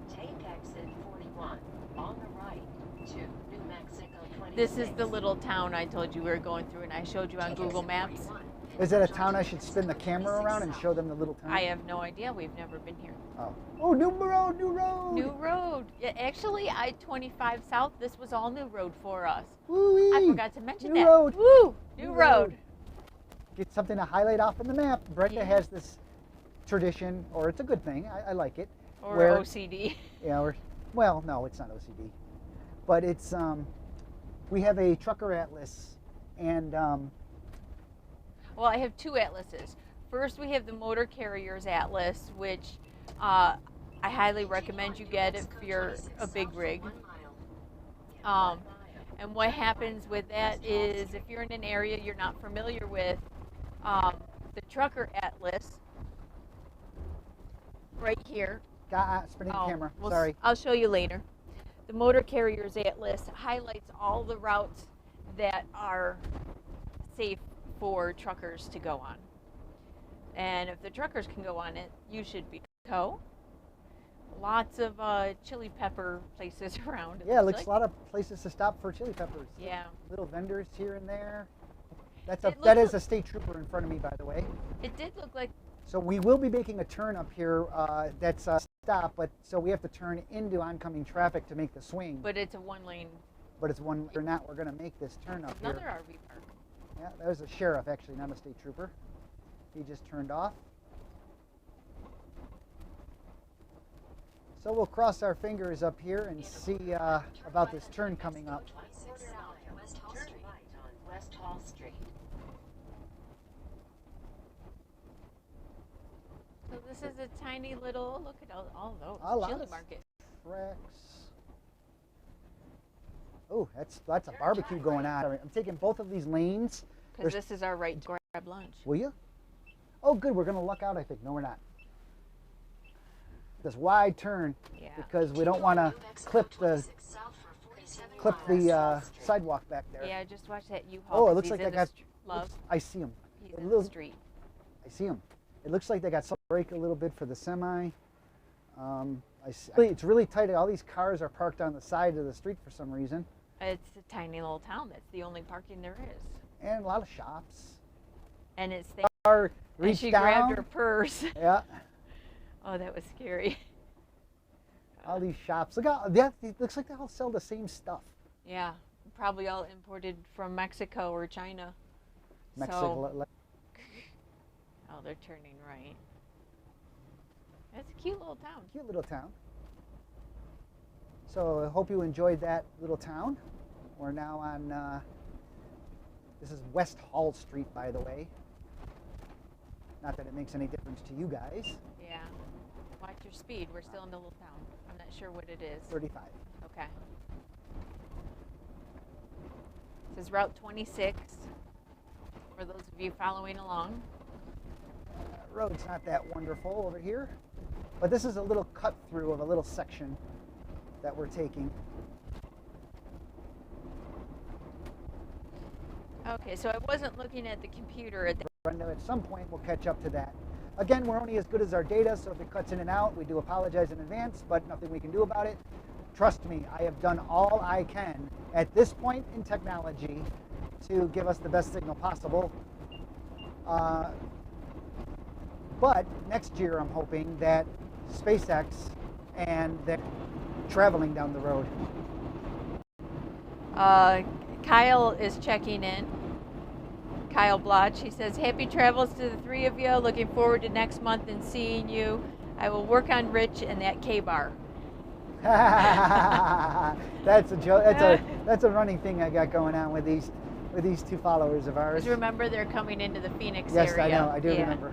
Take exit 41 on the right to New Mexico 26. This is the little town I told you we were going through, and I showed you on Google Maps. Is that a town I should spin the camera around and show them the little town? I have no idea. We've never been here. Oh, new road, new road. New road. Yeah, actually, I-25 South, this was all new road for us. Woo-wee. I forgot to mention New that. road. Woo! New road. Get something to highlight off on the map. Brenda has this tradition, or it's a good thing. I like it. Or where, OCD. Yeah, well, no, it's not OCD. But it's, we have a trucker atlas, and well, I have two atlases. First, we have the Motor Carriers Atlas, which I highly recommend you get if you're a big rig. And what happens with that is if you're in an area you're not familiar with, the Trucker Atlas, right here. spinning the camera. Sorry. I'll show you later. the Motor Carriers Atlas highlights all the routes that are safe for truckers to go on. And if the truckers can go on it, you should be go. Lots of chili pepper places around. Yeah, it looks like a lot of places to stop for chili peppers. Yeah. Little vendors here and there. That is a state trooper in front of me, by the way. It did look like. So we will be making a turn up here that's a stop, but so we have to turn into oncoming traffic to make the swing. But it's a one lane. But it's one or not. We're going to make this turn up Another here. RV park. Yeah, there's a sheriff, actually, not a state trooper. He just turned off. So we'll cross our fingers up here and see about this turn coming up. West Hall Street. West Hall Street. So this is a tiny little, look at all those, chili Lots. market. Tracks. Oh, that's a barbecue going on. I'm taking both of these lanes. Because this is our right to grab lunch. Will you? Oh, good. We're going to luck out, I think. No, we're not. This wide turn because we don't want to clip the sidewalk back there. Yeah, just watch that U-Haul. Oh, it looks like they got. Love. I see them. He's in the street. I see them. It looks like they got some brake a little bit for the semi. It's really tight. All these cars are parked on the side of the street for some reason. It's a tiny little town. That's the only parking there is. And a lot of shops. And it's there. And she grabbed her purse. Yeah. Oh, that was scary. All these shops. Look out! Yeah, it looks like they all sell the same stuff. Yeah, probably all imported from Mexico or China. Mexico. So, oh, they're turning right. It's a cute little town. Cute little town. So I hope you enjoyed that little town. We're now on, this is West Hall Street, by the way. Not that it makes any difference to you guys. Yeah. Watch your speed. We're still in the little town. I'm not sure what it is. 35. Okay. This is Route 26, for those of you following along. Road's not that wonderful over here, but this is a little cut through of a little section that we're taking. Okay, so I wasn't looking at the computer at Brenda, at some point we'll catch up to that. Again, we're only as good as our data, so if it cuts in and out, we do apologize in advance, but nothing we can do about it. Trust me, I have done all I can at this point in technology to give us the best signal possible. But next year, I'm hoping that SpaceX and they're traveling down the road. Kyle is checking in. Kyle Blotch, he says, happy travels to the three of you. Looking forward to next month and seeing you. I will work on Rich and that K-bar. That's a joke. That's a running thing I got going on with these two followers of ours. Because remember, they're coming into the Phoenix area. area. Yes, I know. I do remember.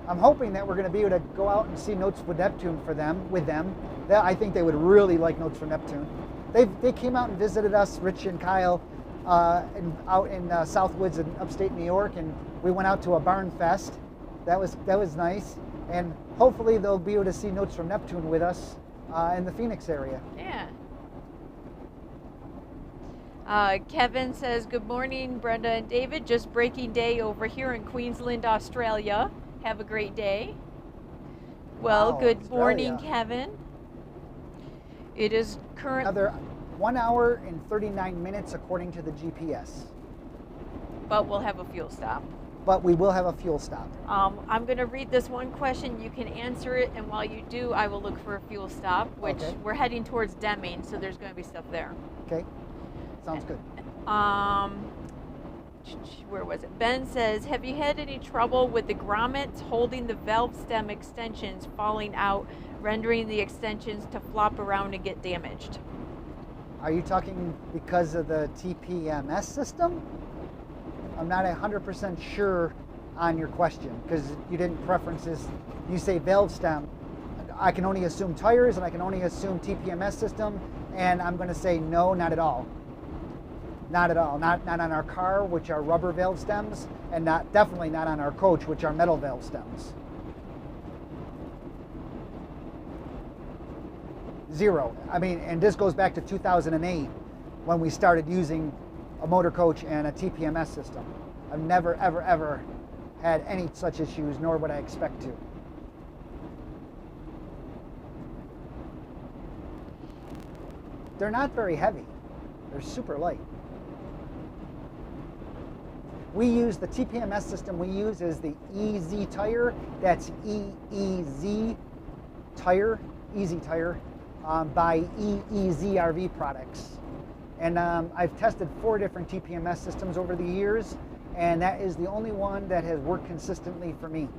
I'm hoping that we're going to be able to go out and see Notes for Neptune with them. I think they would really like Notes for Neptune. They came out and visited us, Rich and Kyle, out in Southwoods in upstate New York, and we went out to a barn fest. That was nice, and hopefully they'll be able to see Notes from Neptune with us in the Phoenix area. Yeah. Kevin says, good morning, Brenda and David. Just breaking day over here in Queensland, Australia. Have a great day. Well, wow, good Australia. morning, Kevin. It is current. Another 1 hour and 39 minutes according to the GPS. But we'll have a fuel stop. But we will have a fuel stop. I'm going to read this one question. You can answer it, and while you do, I will look for a fuel stop, which we're heading towards Deming, so there's going to be stuff there. Okay, sounds good. Where was it? Ben says, have you had any trouble with the grommets holding the valve stem extensions falling out, rendering the extensions to flop around and get damaged? Are you talking because of the TPMS system? I'm not 100% sure on your question because you didn't preferences. You say valve stem. I can only assume tires and I can only assume TPMS system, and I'm going to say no, not at all. Not at all. Not on our car, which are rubber valve stems, and definitely not on our coach, which are metal valve stems. Zero. I mean, and this goes back to 2008 when we started using a motor coach and a TPMS system. I've never, ever, ever had any such issues, nor would I expect to. They're not very heavy. They're super light. We use the TPMS system we use is the EZ tire. That's EEZ tire, Easy Tire, by EEZRV products. And I've tested 4 different TPMS systems over the years, and that is the only one that has worked consistently for me.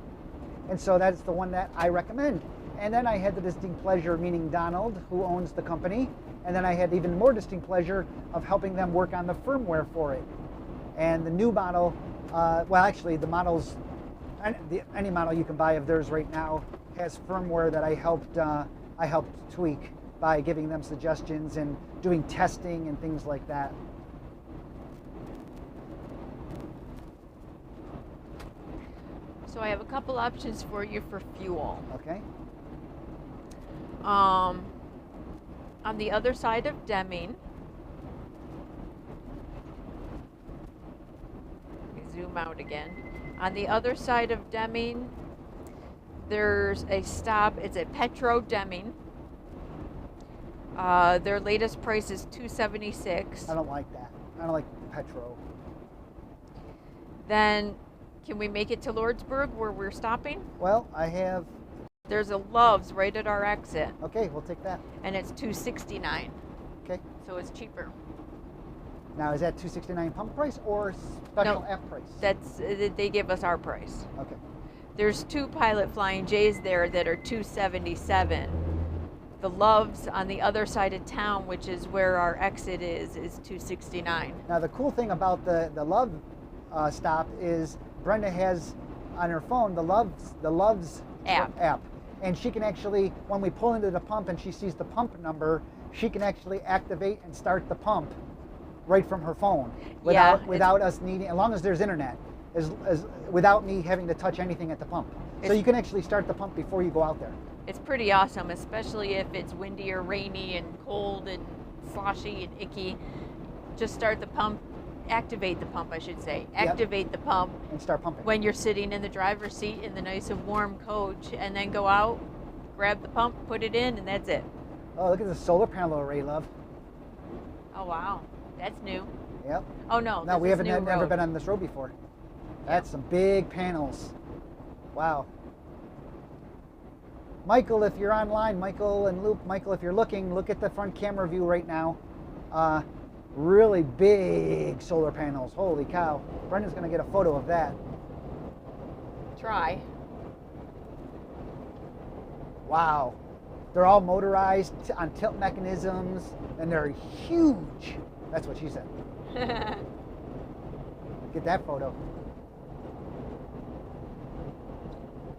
And so that's the one that I recommend. And then I had the distinct pleasure of meeting Donald, who owns the company, and then I had even more distinct pleasure of helping them work on the firmware for it. And the new model, well actually the models, any model you can buy of theirs right now has firmware that I helped tweak by giving them suggestions and doing testing and things like that. So I have a couple options for you for fuel. Okay. On the other side of Deming, zoom out again. On the other side of Deming, there's a stop. It's at Petro Deming. Their latest price is $276. I don't like that. I don't like Petro. Then, can we make it to Lordsburg where we're stopping? Well, I have. There's a Love's right at our exit, Okay, we'll take that. and it's $269. Okay. So it's cheaper. Now, is that $269 pump price or special No. app price? That's they give us our price. Okay. There's 2 Pilot Flying J's there that are $277. The Love's on the other side of town, which is where our exit is $269. Now, the cool thing about the Love stop is Brenda has on her phone the Love's App. And she can actually, when we pull into the pump and she sees the pump number, she can actually activate and start the pump right from her phone without us needing, as long as there's internet, without me having to touch anything at the pump. So you can actually start the pump before you go out there. It's pretty awesome, especially if it's windy or rainy and cold and sloshy and icky. Just start the pump, activate the pump, I should say. Activate the pump and start pumping. when you're sitting in the driver's seat in the nice and warm coach, and then go out, grab the pump, put it in, and that's it. Oh, look at the solar panel array, love. Oh, wow. That's new. Yep. Oh, no. No, we this is haven't new never road. been on this road before. That's some big panels. Wow. Michael, if you're online, Michael and Luke, Michael, if you're looking, look at the front camera view right now. Really big solar panels. Holy cow. Brendan's going to get a photo of that. Try. Wow. They're all motorized on tilt mechanisms, and they're huge. That's what she said. Get that photo.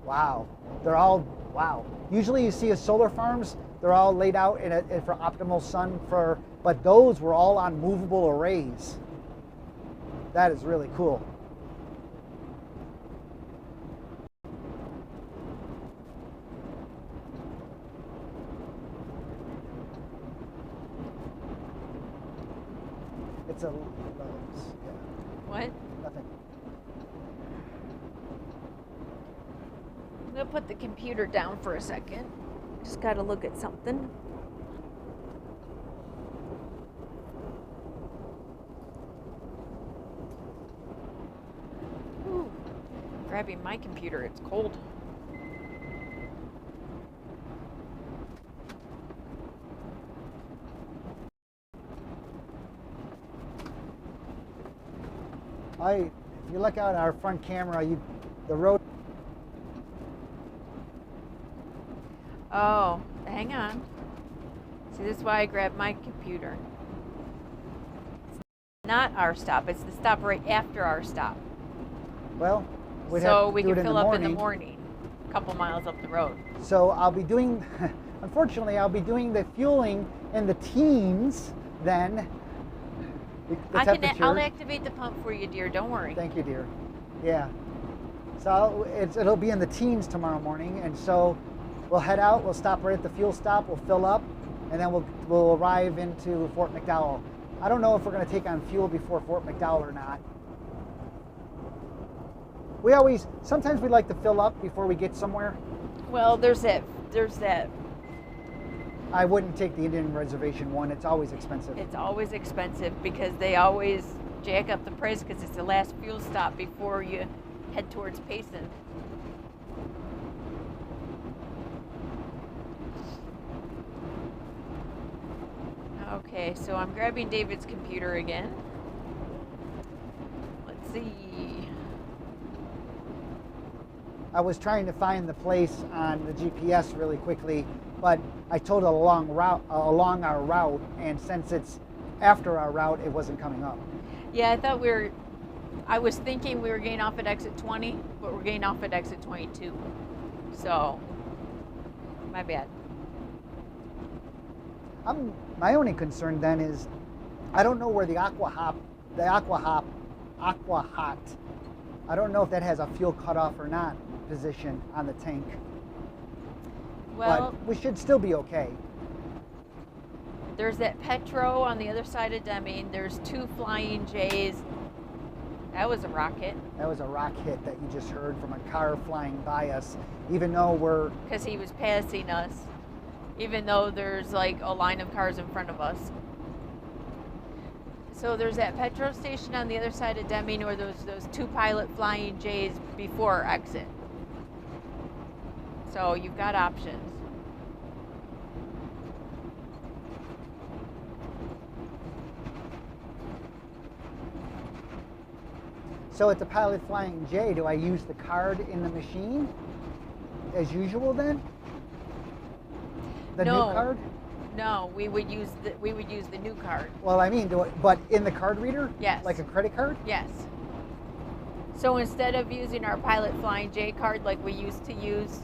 Wow. They're all, wow. Usually you see a solar farms, they're all laid out for optimal sun, but those were all on movable arrays. That is really cool. It's a, What? nothing. I'm going to put the computer down for a second. Just got to look at something. Ooh, grabbing my computer, it's cold. If you look out our front camera, the road. Oh, hang on. See, this is why I grabbed my computer. It's not our stop. It's the stop right after our stop. Well, we'd So have to we do can it in fill the up morning. in the morning, a couple miles up the road. So I'll be doing, unfortunately, I'll be doing the fueling in the teens then. The temperature. I'll activate the pump for you, dear. Don't worry. Thank you, dear. Yeah. So it'll be in the teens tomorrow morning, and so we'll head out. We'll stop right at the fuel stop. We'll fill up, and then we'll arrive into Fort McDowell. I don't know if we're going to take on fuel before Fort McDowell or not. Sometimes we like to fill up before we get somewhere. Well, there's that. I wouldn't take the Indian Reservation one. It's always expensive. It's always expensive because they always jack up the price because it's the last fuel stop before you head towards Payson. Okay, so I'm grabbing David's computer again. Let's see. I was trying to find the place on the GPS really quickly, but I told it along our route, and since it's after our route, it wasn't coming up. Yeah, I was thinking we were getting off at exit 20, but we're getting off at exit 22. So, my bad. My only concern then is, I don't know where the Aqua Hot, I don't know if that has a fuel cutoff or not position on the tank. Well, but we should still be okay. There's that Petro on the other side of Deming. There's 2 Flying J's. That was a rocket. That was a rock hit that you just heard from a car flying by us, even though because he was passing us, even though there's like a line of cars in front of us. So there's that petrol station on the other side of Deming, or those 2 Pilot Flying J's before our exit. So you've got options. So at the Pilot Flying J, do I use the card in the machine as usual then? The new card? No, we would use the new card. Well, I mean, but in the card reader? Yes. Like a credit card? Yes. So instead of using our Pilot Flying J card like we used to use,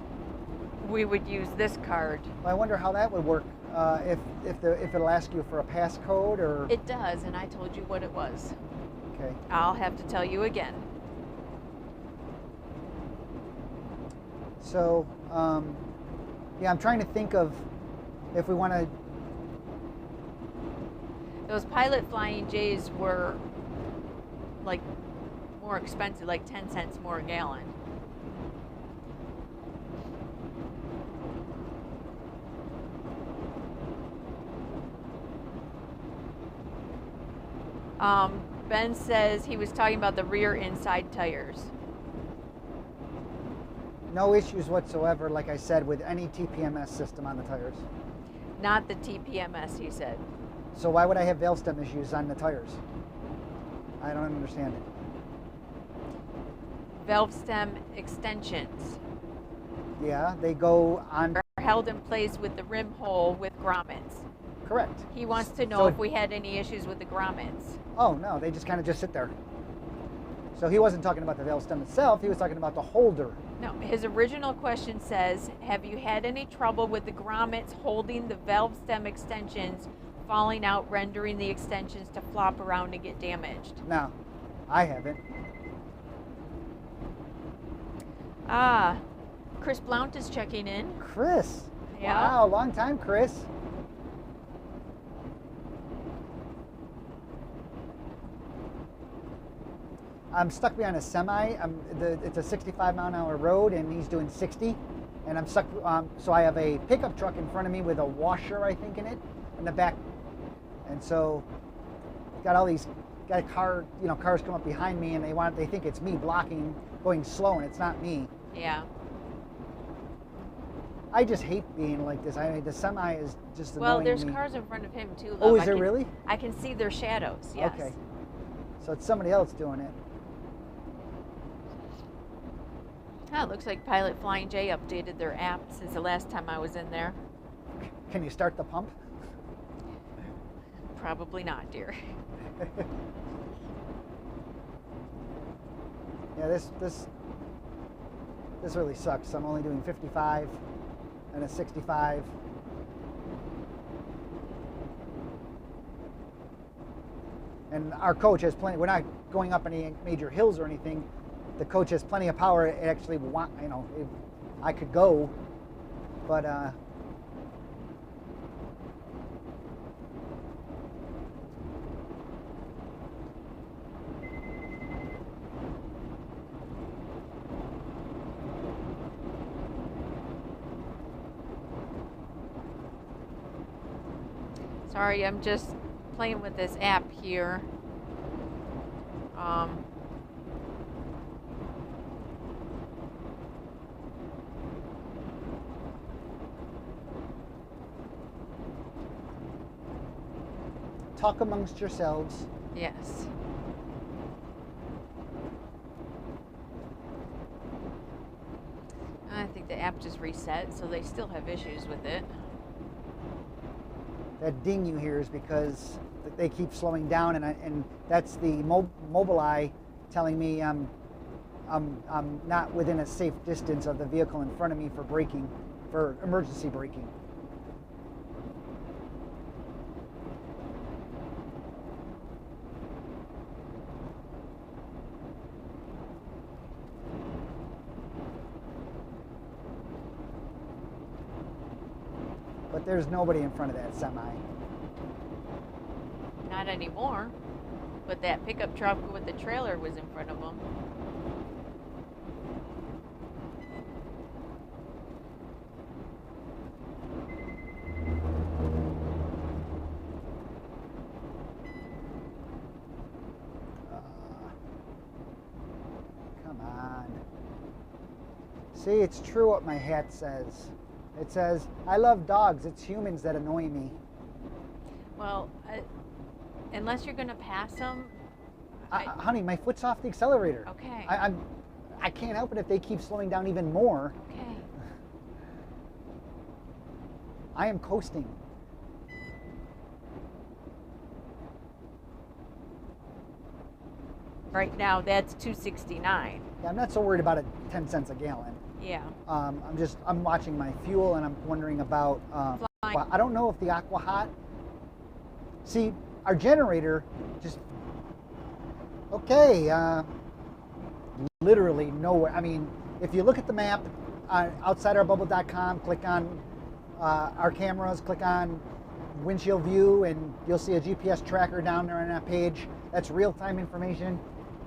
we would use this card. Well, I wonder how that would work. If it'll ask you for a passcode or. It does, and I told you what it was. Okay. I'll have to tell you again. So, yeah, I'm trying to think of if we want to. Those Pilot Flying J's were like more expensive, like 10 cents more a gallon. Ben says he was talking about the rear inside tires. No issues whatsoever, like I said, with any TPMS system on the tires. Not the TPMS, he said. So why would I have valve stem issues on the tires? I don't understand it. Valve stem extensions Yeah, they go on. are held in place with the rim hole with grommets. Correct. He wants to know So- if we had any issues with the grommets. Oh, no, they just kind of just sit there. So he wasn't talking about the valve stem itself, he was talking about the holder. No, his original question says, have you had any trouble with the grommets holding the valve stem extensions falling out, rendering the extensions to flop around and get damaged? No, I haven't. Chris Blount is checking in. Chris. Yeah. Wow, long time, Chris. I'm stuck behind a semi. It's a 65-mile-an-hour road, and he's doing 60. And I'm stuck. So I have a pickup truck in front of me with a washer, I think, in it, in the back. And so, got a car. Cars come up behind me, and they think it's me blocking, going slow, and it's not me. Yeah. I just hate being like this. The semi is just annoying Well, there's me. cars in front of him too. Love. Oh, is there really? I can see their shadows. Yes. Okay. So it's somebody else doing it. It looks like Pilot Flying J updated their app since the last time I was in there. Can you start the pump? Probably not, dear. Yeah, this really sucks. I'm only doing 55 and a 65. And our coach has plenty. We're not going up any major hills or anything. The coach has plenty of power. It actually I could go, but Sorry, I'm just playing with this app here. Talk amongst yourselves. Yes. I think the app just reset, so they still have issues with it. That ding you hear is because they keep slowing down, and that's the Mobileye telling me I'm not within a safe distance of the vehicle in front of me for braking, for emergency braking. But there's nobody in front of that semi. Not anymore. But that pickup truck with the trailer was in front of them. Come on. See, it's true what my hat says. It says, I love dogs, it's humans that annoy me. Well, unless you're going to pass them. Honey, my foot's off the accelerator. Okay. I can't help it if they keep slowing down even more. Okay. I am coasting. Right now, that's $2.69. Yeah, I'm not so worried about it 10 cents a gallon. Yeah. I'm watching my fuel, and I'm wondering about, well, I don't know if the Aqua Hot, see, our generator just, okay, literally nowhere. I mean, if you look at the map on outsideurbubble.com, click on our cameras, click on windshield view, and you'll see a GPS tracker down there on that page. That's real-time information,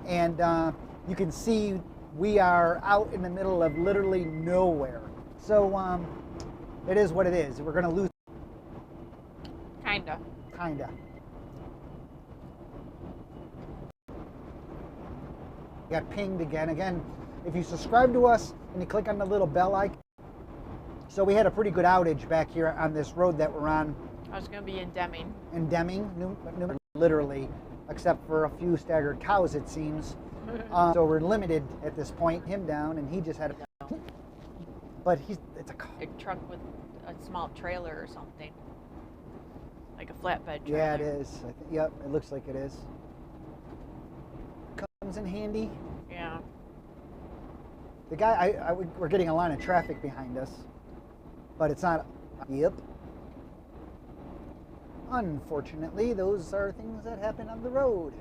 and you can see we are out in the middle of literally nowhere. So it is what it is. We're going to lose. Kinda. Got pinged again. Again, if you subscribe to us and you click on the little bell icon. So we had a pretty good outage back here on this road that we're on. I was going to be in Deming. In Deming, literally, except for a few staggered cows, it seems. So we're limited at this point. Him down, and he just had a. But it's a truck with a small trailer or something, like a flatbed trailer. Yeah, it is. Yep, it looks like it is. Comes in handy. Yeah. The guy, we're getting a line of traffic behind us, but it's not. Yep. Unfortunately, those are things that happen on the road.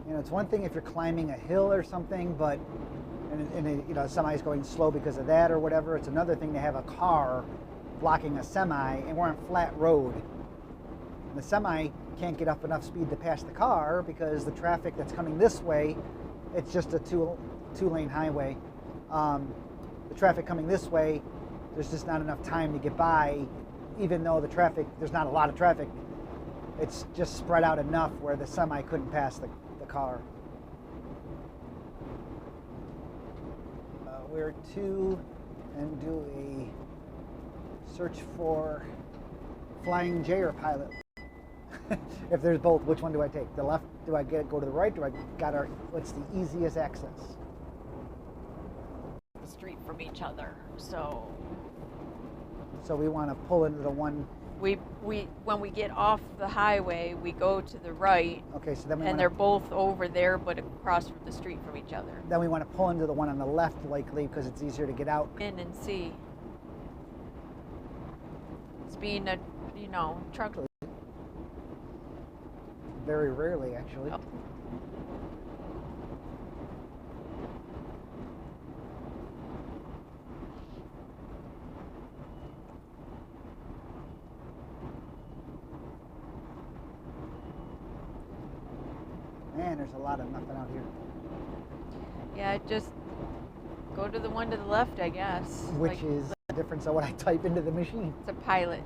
You know, it's one thing if you're climbing a hill or something, but and semi's going slow because of that or whatever. It's another thing to have a car blocking a semi, and we're on flat road. And the semi can't get up enough speed to pass the car because the traffic that's coming this way, it's just a two-lane highway. The traffic coming this way, there's just not enough time to get by, even though there's not a lot of traffic. It's just spread out enough where the semi couldn't pass the car. Where to and do a search for Flying J or Pilot. If there's both, which one do I take? The left? Do I go to the right? What's the easiest access? The street from each other. So we want to pull into the one. We when we get off the highway, we go to the right. Okay, so then they're both over there, but across from the street from each other. Then we want to pull into the one on the left, likely, because it's easier to get out. In and see. It's being a truck. Very rarely, actually. Oh. Man, there's a lot of nothing out here. Yeah, just go to the one to the left, I guess. Which is the difference of what I type into the machine. It's a pilot.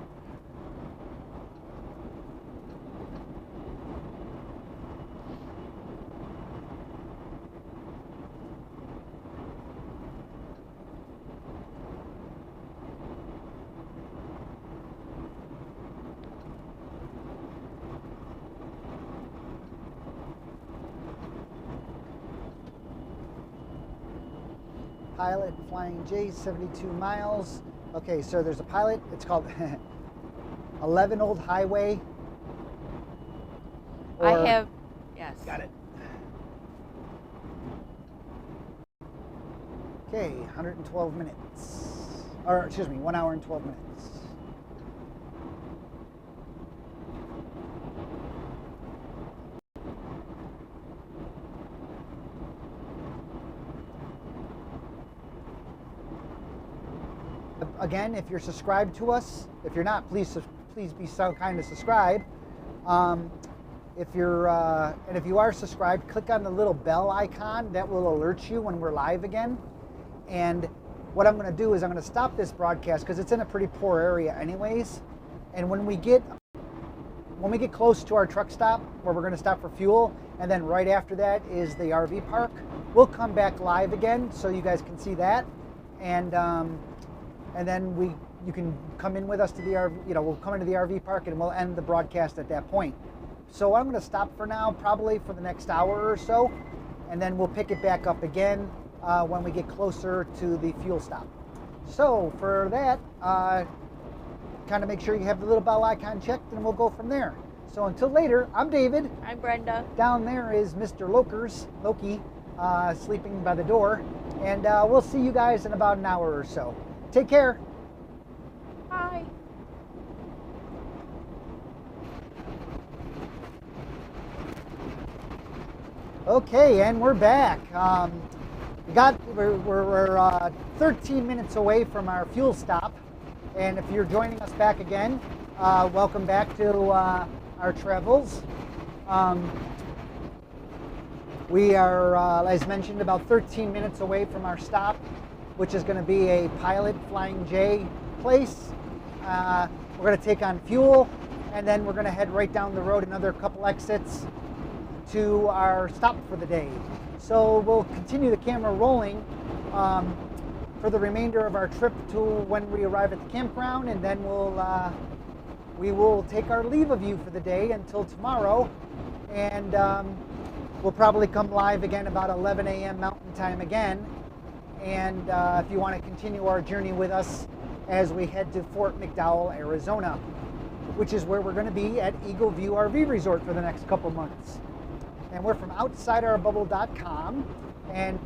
Pilot flying J, 72 miles. Okay, so there's a pilot. It's called 11 Old Highway. I have, yes. Got it. Okay, 112 minutes. Or, excuse me, 1 hour and 12 minutes. Again, if you're subscribed to us, if you're not, please be so kind to subscribe. If you are subscribed, click on the little bell icon. That will alert you when we're live again. And what I'm going to do is I'm going to stop this broadcast because it's in a pretty poor area anyways. And when we get close to our truck stop where we're going to stop for fuel, and then right after that is the RV park, we'll come back live again so you guys can see that. And then you can come in with us to the RV, we'll come into the RV park and we'll end the broadcast at that point. So I'm going to stop for now, probably for the next hour or so, and then we'll pick it back up again when we get closer to the fuel stop. So for that, kind of make sure you have the little bell icon checked and we'll go from there. So until later, I'm David. I'm Brenda. Down there is Mr. Loki, sleeping by the door, and we'll see you guys in about an hour or so. Take care. Bye. Okay, and we're back. We're 13 minutes away from our fuel stop, and if you're joining us back again, welcome back to our travels. We are, as mentioned, about 13 minutes away from our stop, which is going to be a Pilot Flying J place. We're going to take on fuel, and then we're going to head right down the road another couple exits to our stop for the day. So we'll continue the camera rolling for the remainder of our trip to when we arrive at the campground, and then we will take our leave of you for the day until tomorrow, and we'll probably come live again about 11 a.m. Mountain Time again. And if you want to continue our journey with us as we head to Fort McDowell, Arizona, which is where we're going to be at Eagle View RV Resort for the next couple months. And we're from OutsiderOurBubble.com, and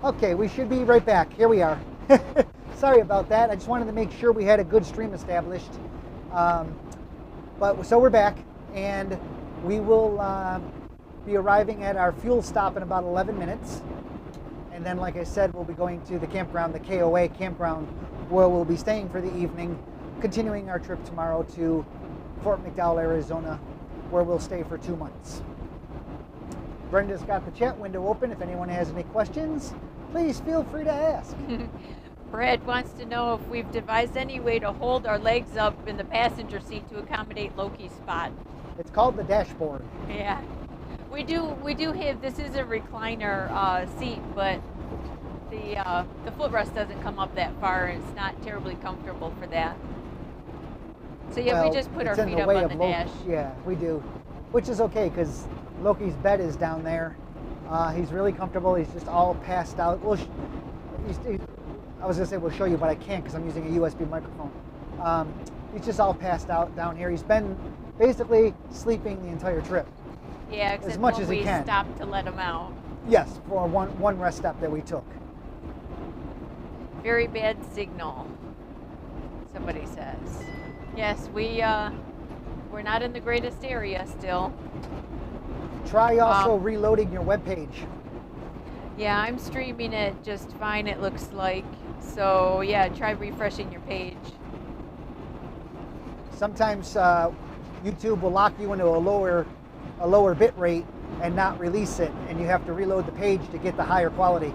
okay, we should be right back. Here we are. Sorry about that. I just wanted to make sure we had a good stream established. So we're back, and we will be arriving at our fuel stop in about 11 minutes. And then, like I said, we'll be going to the campground, the KOA campground, where we'll be staying for the evening, continuing our trip tomorrow to Fort McDowell, Arizona, where we'll stay for 2 months. Brenda's got the chat window open. If anyone has any questions, please feel free to ask. Brad wants to know if we've devised any way to hold our legs up in the passenger seat to accommodate Loki's spot. It's called the dashboard. Yeah, we do have, this is a recliner seat, but the footrest doesn't come up that far, and it's not terribly comfortable for that. So yeah, Well, we just put our it's in feet the up way on of the Loki. dash. Yeah, we do, which is okay because Loki's bed is down there. He's really comfortable. He's just all passed out. I was gonna say we'll show you, but I can't because I'm using a USB microphone. He's just all passed out down here. He's been basically sleeping the entire trip. Yeah, except as much when as he we can. stopped to let him out. Yes, for one rest stop that we took. Very bad signal, somebody says. Yes, we're not in the greatest area still. Try also reloading your web page. Yeah, I'm streaming it just fine, it looks like. So yeah, try refreshing your page. Sometimes YouTube will lock you into a lower bit rate and not release it, and you have to reload the page to get the higher quality.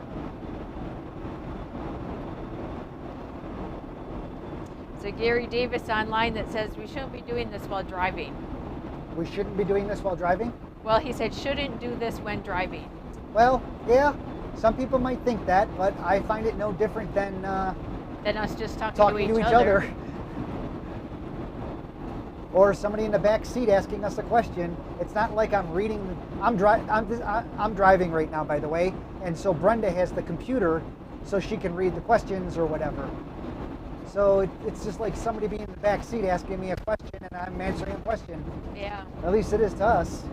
So Gary Davis online that says we shouldn't be doing this while driving. We shouldn't be doing this while driving? Well, he said shouldn't do this when driving. Well, yeah, some people might think that, but I find it no different than us just talking to each other. Or somebody in the back seat asking us a question. It's not like I'm reading. I'm driving right now, by the way, and so Brenda has the computer, so she can read the questions or whatever. So it's just like somebody being in the back seat asking me a question, and I'm answering a question. Yeah. At least it is to us.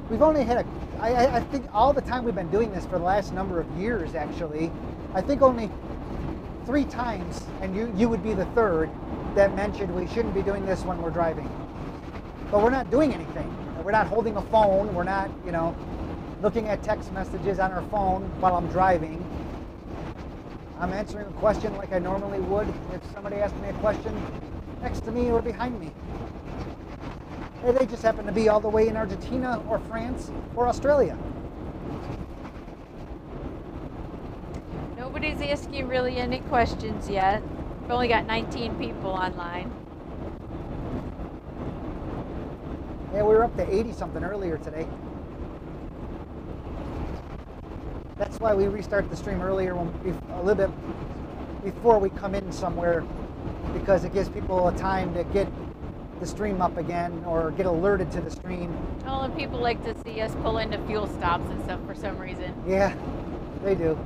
We've only had I think all the time we've been doing this for the last number of years, actually, I think only 3 times, and you would be the third, that mentioned we shouldn't be doing this when we're driving. But we're not doing anything. We're not holding a phone. We're not, looking at text messages on our phone while I'm driving. I'm answering a question like I normally would if somebody asked me a question next to me or behind me. They just happen to be all the way in Argentina or France or Australia. Nobody's asking really any questions yet. We've only got 19 people online. Yeah, we were up to 80 something earlier today. That's why we restart the stream earlier, a little bit before we come in somewhere, because it gives people a time to get the stream up again or get alerted to the stream. Oh, and people like to see us pull into fuel stops and stuff for some reason. Yeah, they do.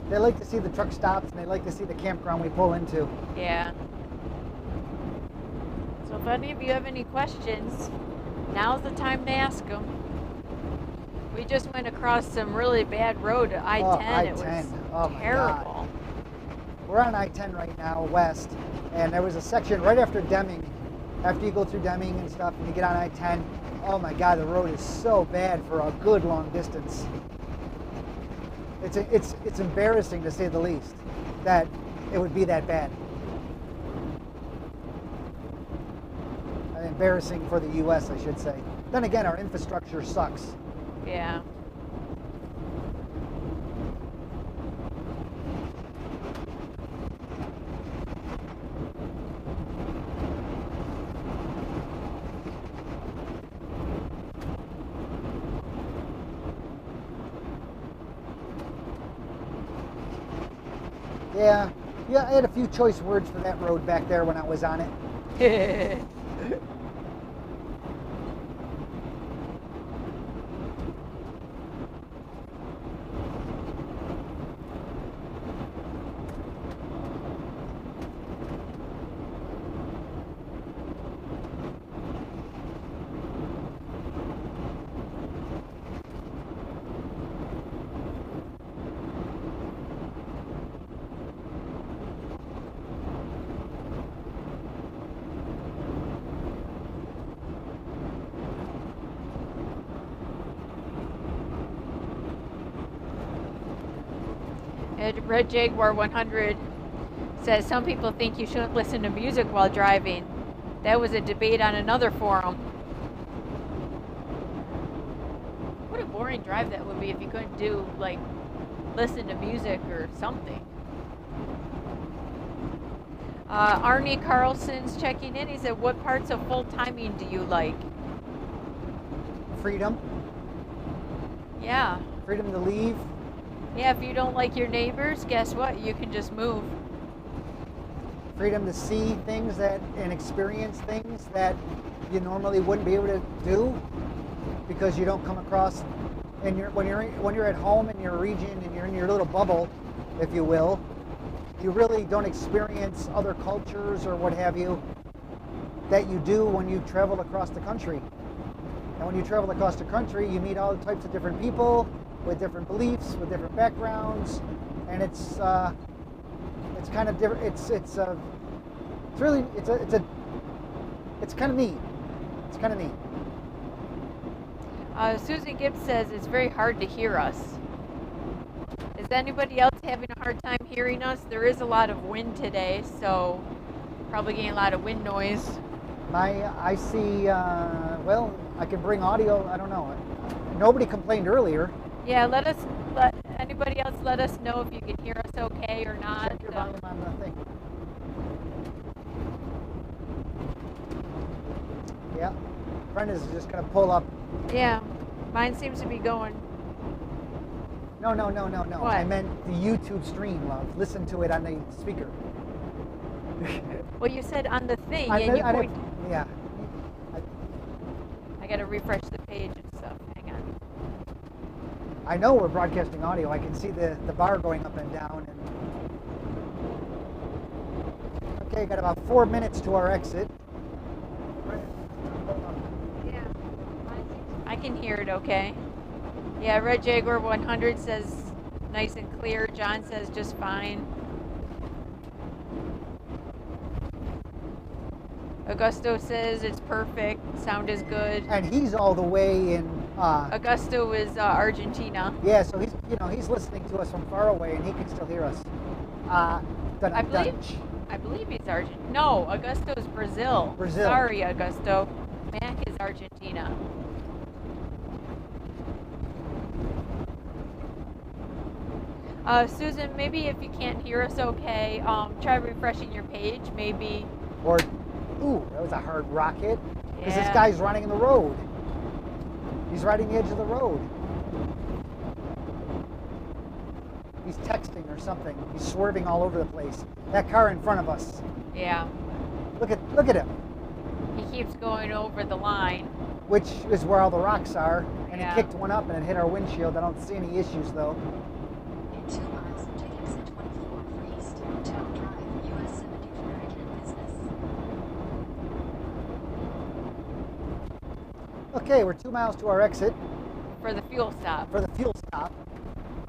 They like to see the truck stops, and they like to see the campground we pull into. Yeah. So if any of you have any questions, now's the time to ask them. We just went across some really bad road, I-10. I-10. It was my terrible. God. We're on I-10 right now, west, and there was a section right after Deming. After you go through Deming and stuff, and you get on I-10, oh my God, the road is so bad for a good long distance. It's embarrassing, to say the least, that it would be that bad. Embarrassing for the U.S., I should say. Then again, our infrastructure sucks. Yeah. Yeah, I had a few choice words for that road back there when I was on it. Red Jaguar 100 says some people think you shouldn't listen to music while driving. That was a debate on another forum. What a boring drive that would be if you couldn't do, like, listen to music or something. Arnie Carlson's checking in. He said, what parts of full timing do you like? Freedom. Yeah. Freedom to leave. Yeah, if you don't like your neighbors, guess what? You can just move. Freedom to see things and experience things that you normally wouldn't be able to do because you don't come across. And when you're at home in your region and you're in your little bubble, if you will, you really don't experience other cultures or what have you that you do when you travel across the country. And when you travel across the country, you meet all types of different people with different beliefs, with different backgrounds, and it's It's kind of different. It's really it's kind of neat. It's kind of neat. Susan Gibbs says it's very hard to hear us. Is anybody else having a hard time hearing us? There is a lot of wind today, so probably getting a lot of wind noise. I see. Well, I can bring audio. I don't know. Nobody complained earlier. Yeah, let anybody else let us know if you can hear us okay or not. Check your volume on the thing. Yeah, Brenda's just gonna pull up. Yeah, mine seems to be going. No. What? I meant the YouTube stream, love. Listen to it on the speaker. Well, you said on the thing, I gotta refresh the page and stuff. Hang on. I know we're broadcasting audio. I can see the bar going up and down. Okay, got about 4 minutes to our exit. Yeah. I can hear it okay. Yeah, Red Jaguar 100 says nice and clear. John says just fine. Augusto says it's perfect. Sound is good. And he's all the way in. Augusto is Argentina. Yeah, so he's listening to us from far away, and he can still hear us. I believe he's Argentina. No, Augusto's Brazil. Brazil. Sorry, Augusto. Mac is Argentina. Susan, maybe if you can't hear us okay, try refreshing your page, maybe. Or, ooh, that was a hard rocket. Because this Yeah. guy's running in the road. He's riding the edge of the road. He's texting or something. He's swerving all over the place. That car in front of us. Yeah. Look at him. He keeps going over the line. Which is where all the rocks are. And Yeah. he kicked one up and it hit our windshield. I don't see any issues though. In 2 miles, take exit 24 for East Hotel Drive, US 74 Again Business. Okay, we're 2 miles to our exit For the fuel stop. for the fuel stop.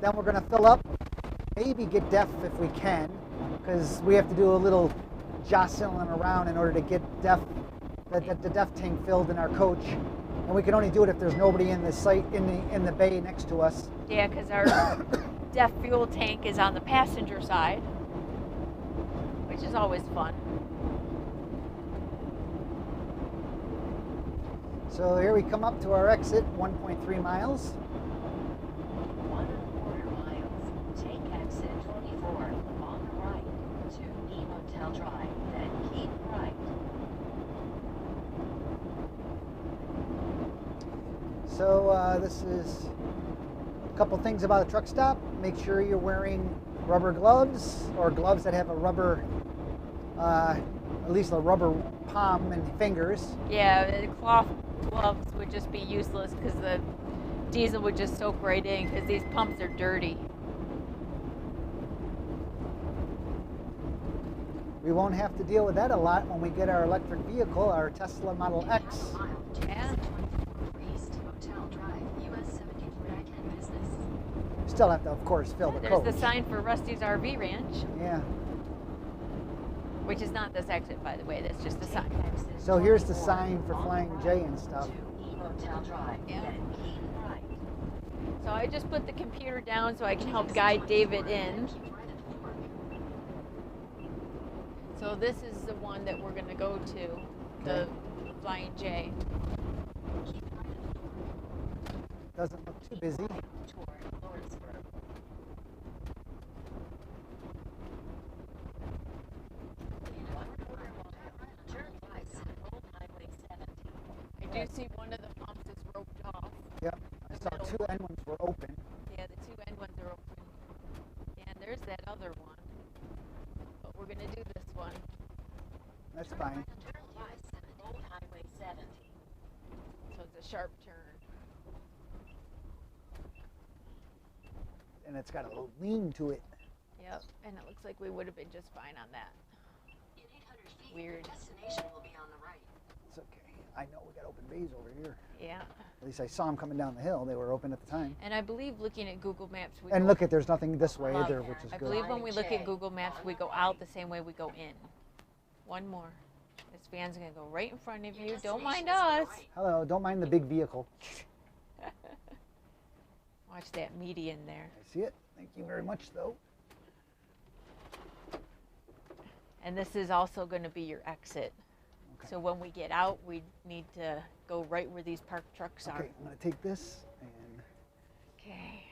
Then we're gonna fill up, maybe get DEF if we can, because we have to do a little jostling around in order to get the DEF tank filled in our coach. And we can only do it if there's nobody in the site in the bay next to us. Yeah, because our DEF fuel tank is on the passenger side, which is always fun. So here we come up to our exit, 1.3 miles. 1.25 miles, take exit 24 on the right to E Hotel Drive, then keep right. So this is a couple things about a truck stop. Make sure you're wearing rubber gloves or gloves that have a rubber, at least a rubber palm and fingers. Yeah, the cloth gloves would just be useless because the diesel would just soak right in because these pumps are dirty. We won't have to deal with that a lot when we get our electric vehicle, our Tesla Model X. Yeah. Still have to, of course, fill the There's coach. the sign for Rusty's RV Ranch, Yeah. which is not this exit, by the way. That's just the sign. So here's the sign for Flying J and stuff. Yeah. So I just put the computer down so I can help guide David in. So this is the one that we're going to go to, the Flying J. Doesn't look too busy. Toward Lordsburg. In 1/4 mile, turn right at Old Highway 70. I do see one of the pumps is roped off. Yep. I saw two end ones were open. Yeah, the two end ones are open. Yeah, and there's that other one. But we're going to do this one. That's fine. Turn right at Old Highway 70. So it's a sharp turn. And it's got a little lean to it. Yep, and it looks like we would have been just fine on that. In 800 feet, Weird. your destination will be on the right. It's okay. I know we got open bays over here. Yeah. At least I saw them coming down the hill. They were open at the time. And I believe looking at Google Maps, we And go, look, there's nothing this way either, which is I good. believe when we look at Google Maps, we go out the same way we go in. One more. This van's gonna go right in front of you. Don't mind us. Hello, don't mind the big vehicle. Watch that median there. I see it. Thank you very much, though. And this is also going to be your exit. Okay. So when we get out, we need to go right where these parked trucks are. Okay, I'm going to take this, and Okay.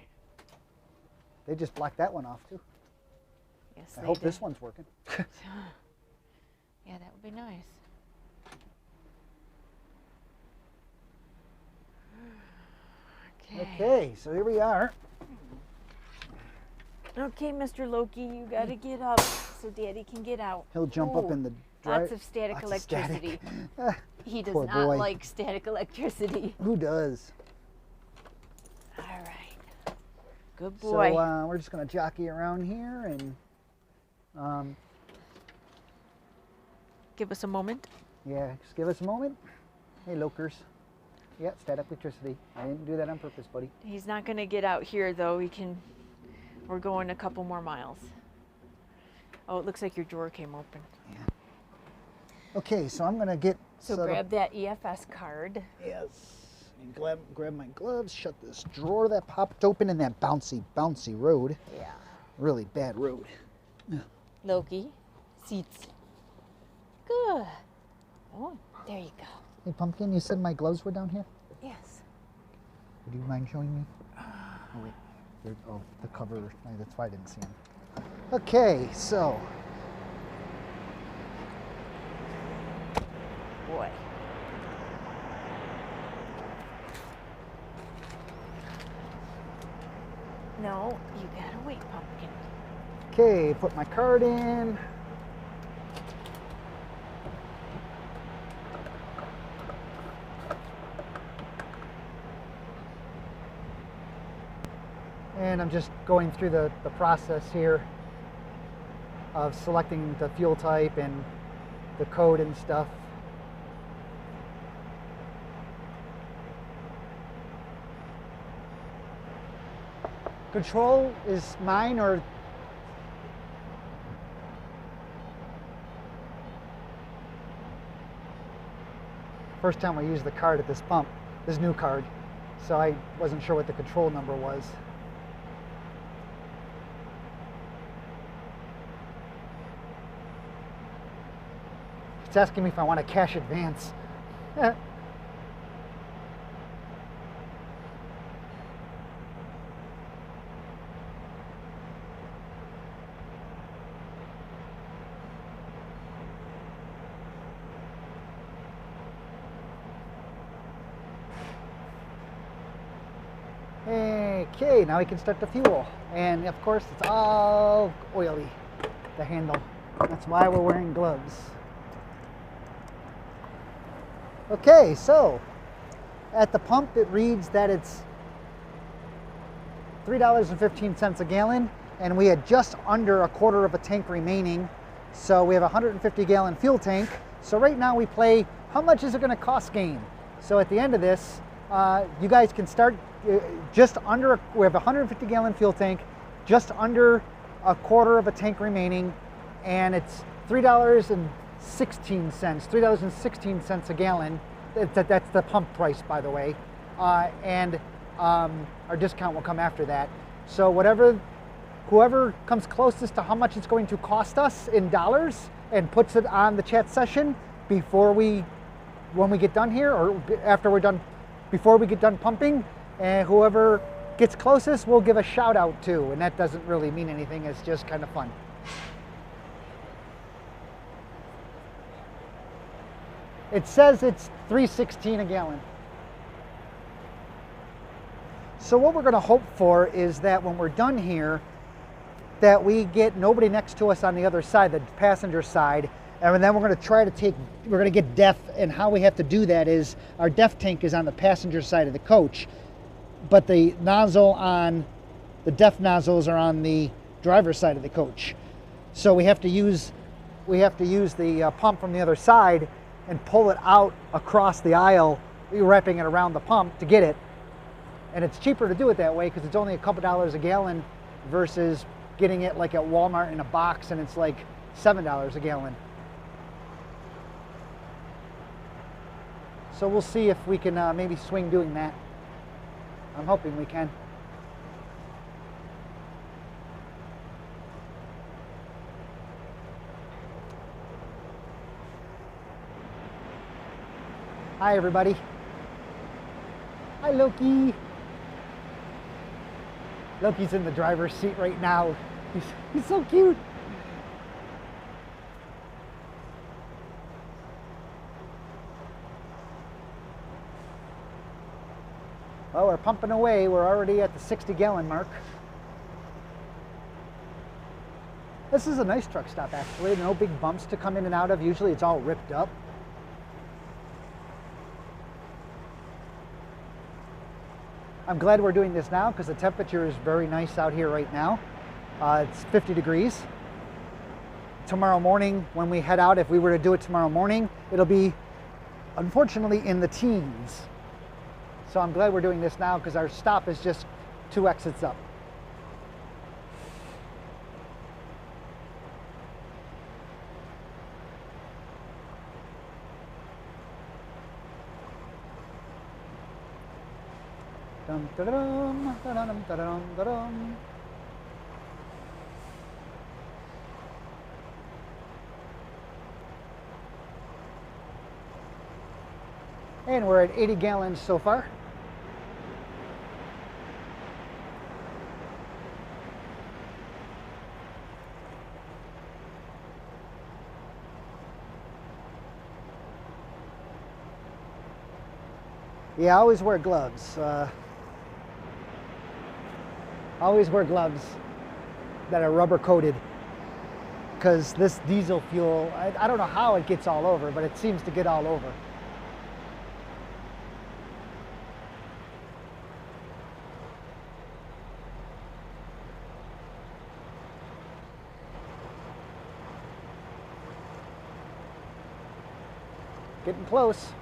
they just blocked that one off, too. Yes, I they hope did. this one's working. Yeah, that would be nice. Okay, so here we are. Okay, Mr. Loki, you got to get up so Daddy can get out. He'll jump up Ooh, in the drive. Lots of static Lots of electricity. static. He does Poor not boy. like static electricity. Who does? All right. Good boy. So we're just going to jockey around here and, Give us a moment. yeah, just give us a moment. Hey, Lokers. Yeah, static electricity. I didn't do that on purpose, buddy. He's not going to get out here, though. We're going a couple more miles. Oh, it looks like your drawer came open. Yeah. Okay, so I'm going to get So set grab up. that EFS card. Yes. And grab my gloves, shut this drawer that popped open in that bouncy road. Yeah. Really bad road. Loki, seats. Good. Oh, there you go. Hey, Pumpkin, you said my gloves were down here? Yes. Would you mind showing me? Oh, wait. Oh, the cover. That's why I didn't see them. Okay, so. Boy. No, you gotta wait, Pumpkin. Okay, put my card in. And I'm just going through the process here of selecting the fuel type and the code and stuff. Control is mine or first time I used the card at this pump, this new card, so I wasn't sure what the control number was. It's asking me if I want a cash advance. Okay, now we can start the fuel. And of course, it's all oily, the handle. That's why we're wearing gloves. Okay, so at the pump, it reads that it's $3.15 a gallon, and we had just under a quarter of a tank remaining. So we have a 150-gallon fuel tank. So right now we play, how much is it going to cost game? So at the end of this, you guys can start just under, we have a 150-gallon fuel tank, just under a quarter of a tank remaining, and it's $3.16 a gallon. That's the pump price, by the way. And our discount will come after that. So whoever comes closest to how much it's going to cost us in dollars and puts it on the chat session when we get done here, or after we're done, before we get done pumping, and whoever gets closest, we'll give a shout out to. And that doesn't really mean anything. It's just kind of fun. It says it's $3.16 a gallon. So what we're going to hope for is that when we're done here, that we get nobody next to us on the other side, the passenger side, and then we're going to try to we're going to get DEF, and how we have to do that is our DEF tank is on the passenger side of the coach, but the nozzle on the DEF nozzles are on the driver's side of the coach. So we have to use the pump from the other side and pull it out across the aisle you're wrapping it around the pump to get it. And it's cheaper to do it that way because it's only a couple dollars a gallon versus getting it like at Walmart in a box and it's like $7 a gallon. So we'll see if we can maybe swing doing that. I'm hoping we can. Hi everybody. Hi Loki. Loki's in the driver's seat right now. He's so cute. Well, we're pumping away. We're already at the 60-gallon mark. This is a nice truck stop actually. No big bumps to come in and out of. Usually it's all ripped up. I'm glad we're doing this now because the temperature is very nice out here right now. It's 50 degrees. Tomorrow morning when we head out, if we were to do it tomorrow morning, it'll be unfortunately in the teens. So I'm glad we're doing this now because our stop is just 2 exits up. Dum, da-da-dum, da-da-dum, da-da-dum, da-dum. And we're at 80 gallons so far. Yeah, I always wear gloves. Always wear gloves that are rubber coated because this diesel fuel, I don't know how it gets all over, but it seems to get all over. Getting close.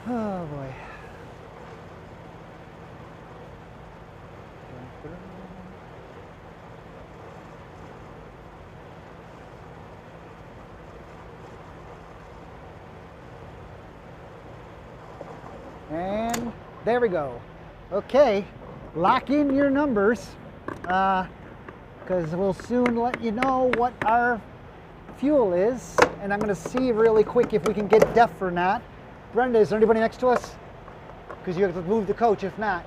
Oh boy. And there we go. Okay, lock in your numbers because we'll soon let you know what our fuel is. And I'm going to see really quick if we can get DEF or not. Brenda, is there anybody next to us? Because you have to move the coach if not.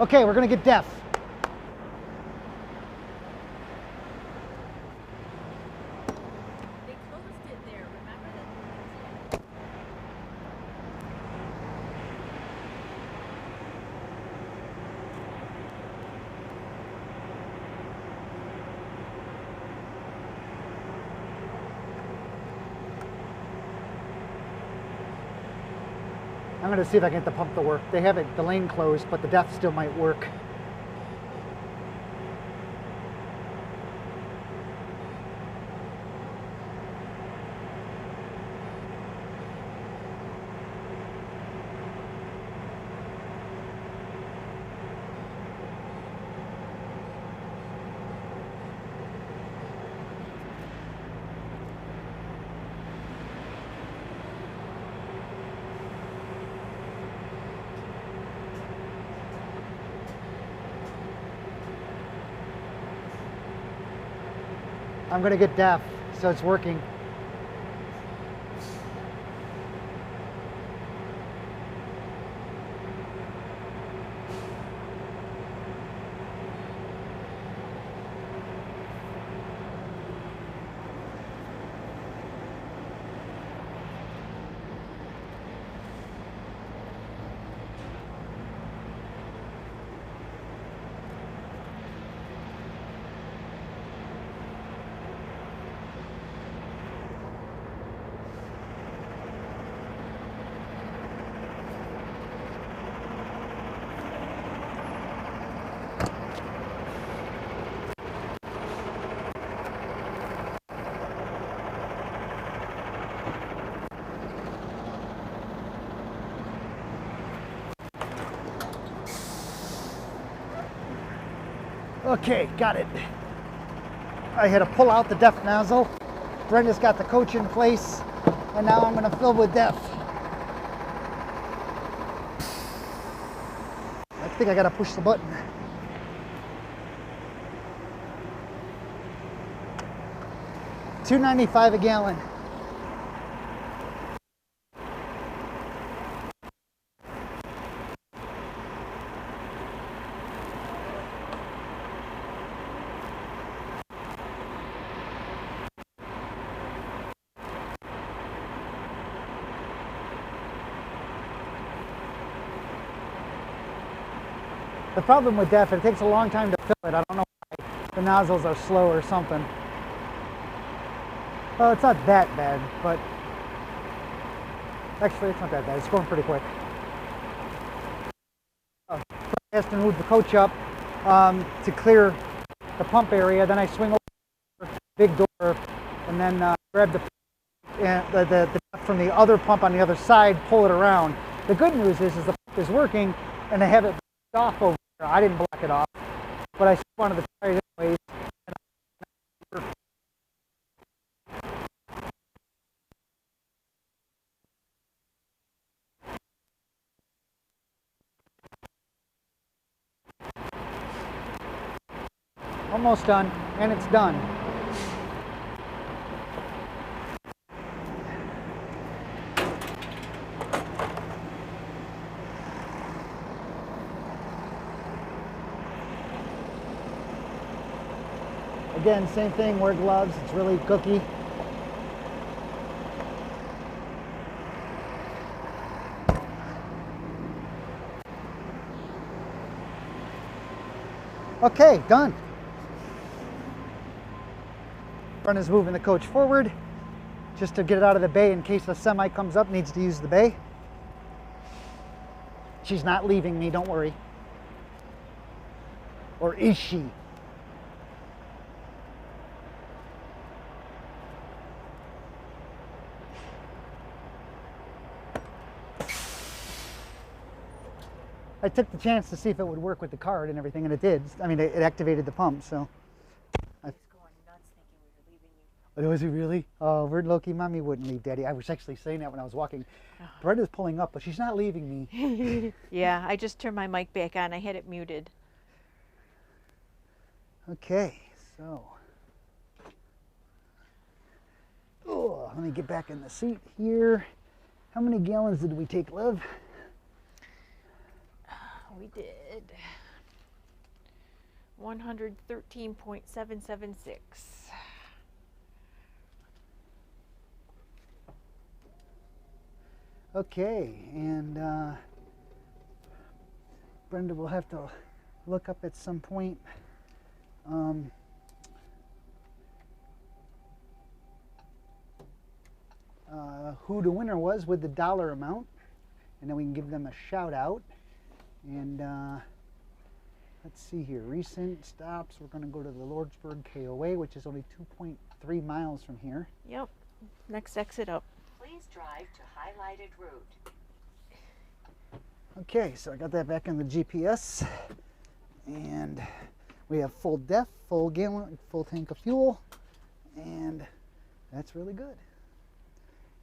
Okay, we're going to get DEF. They closed it there, remember that? I'm going to see if I can get the pump to work. They have it, the lane closed, but the DEF still might work. I'm going to get DEF, so it's working. Okay, got it. I had to pull out the DEF nozzle. Brenda's got the coach in place, and now I'm going to fill with DEF. I think I got to push the button. $2.95 a gallon. The problem with DEF, it takes a long time to fill it. I don't know why. The nozzles are slow or something. Well, it's not that bad, but actually it's not that bad. It's going pretty quick. I have to move the coach up to clear the pump area. Then I swing over the big door and then grab the from the other pump on the other side, pull it around. The good news is the pump is working and I have it off over there. I didn't block it off, but I wanted to try it anyways. Almost done, and it's done. Again, same thing, wear gloves, it's really cookie. Okay, done. Brenda's moving the coach forward just to get it out of the bay in case a semi comes up, needs to use the bay. She's not leaving me, don't worry. Or is she? I took the chance to see if it would work with the card and everything, and it did. I mean, it activated the pump, so. I was going nuts thinking we were leaving you. Oh, was he really? Oh, we're low-key. Mommy wouldn't leave Daddy. I was actually saying that when I was walking. Brenda's pulling up, but she's not leaving me. Yeah, I just turned my mic back on. I had it muted. Okay, so. Oh, let me get back in the seat here. How many gallons did we take, Liv? We did 113.776. Okay, and Brenda will have to look up at some point who the winner was with the dollar amount, and then we can give them a shout out. And let's see here, recent stops, we're going to go to the Lordsburg KOA, which is only 2.3 miles from here. Yep, next exit up. Please drive to highlighted route. Okay, so I got that back in the GPS, and we have full DEF, full gallon, full tank of fuel, and that's really good.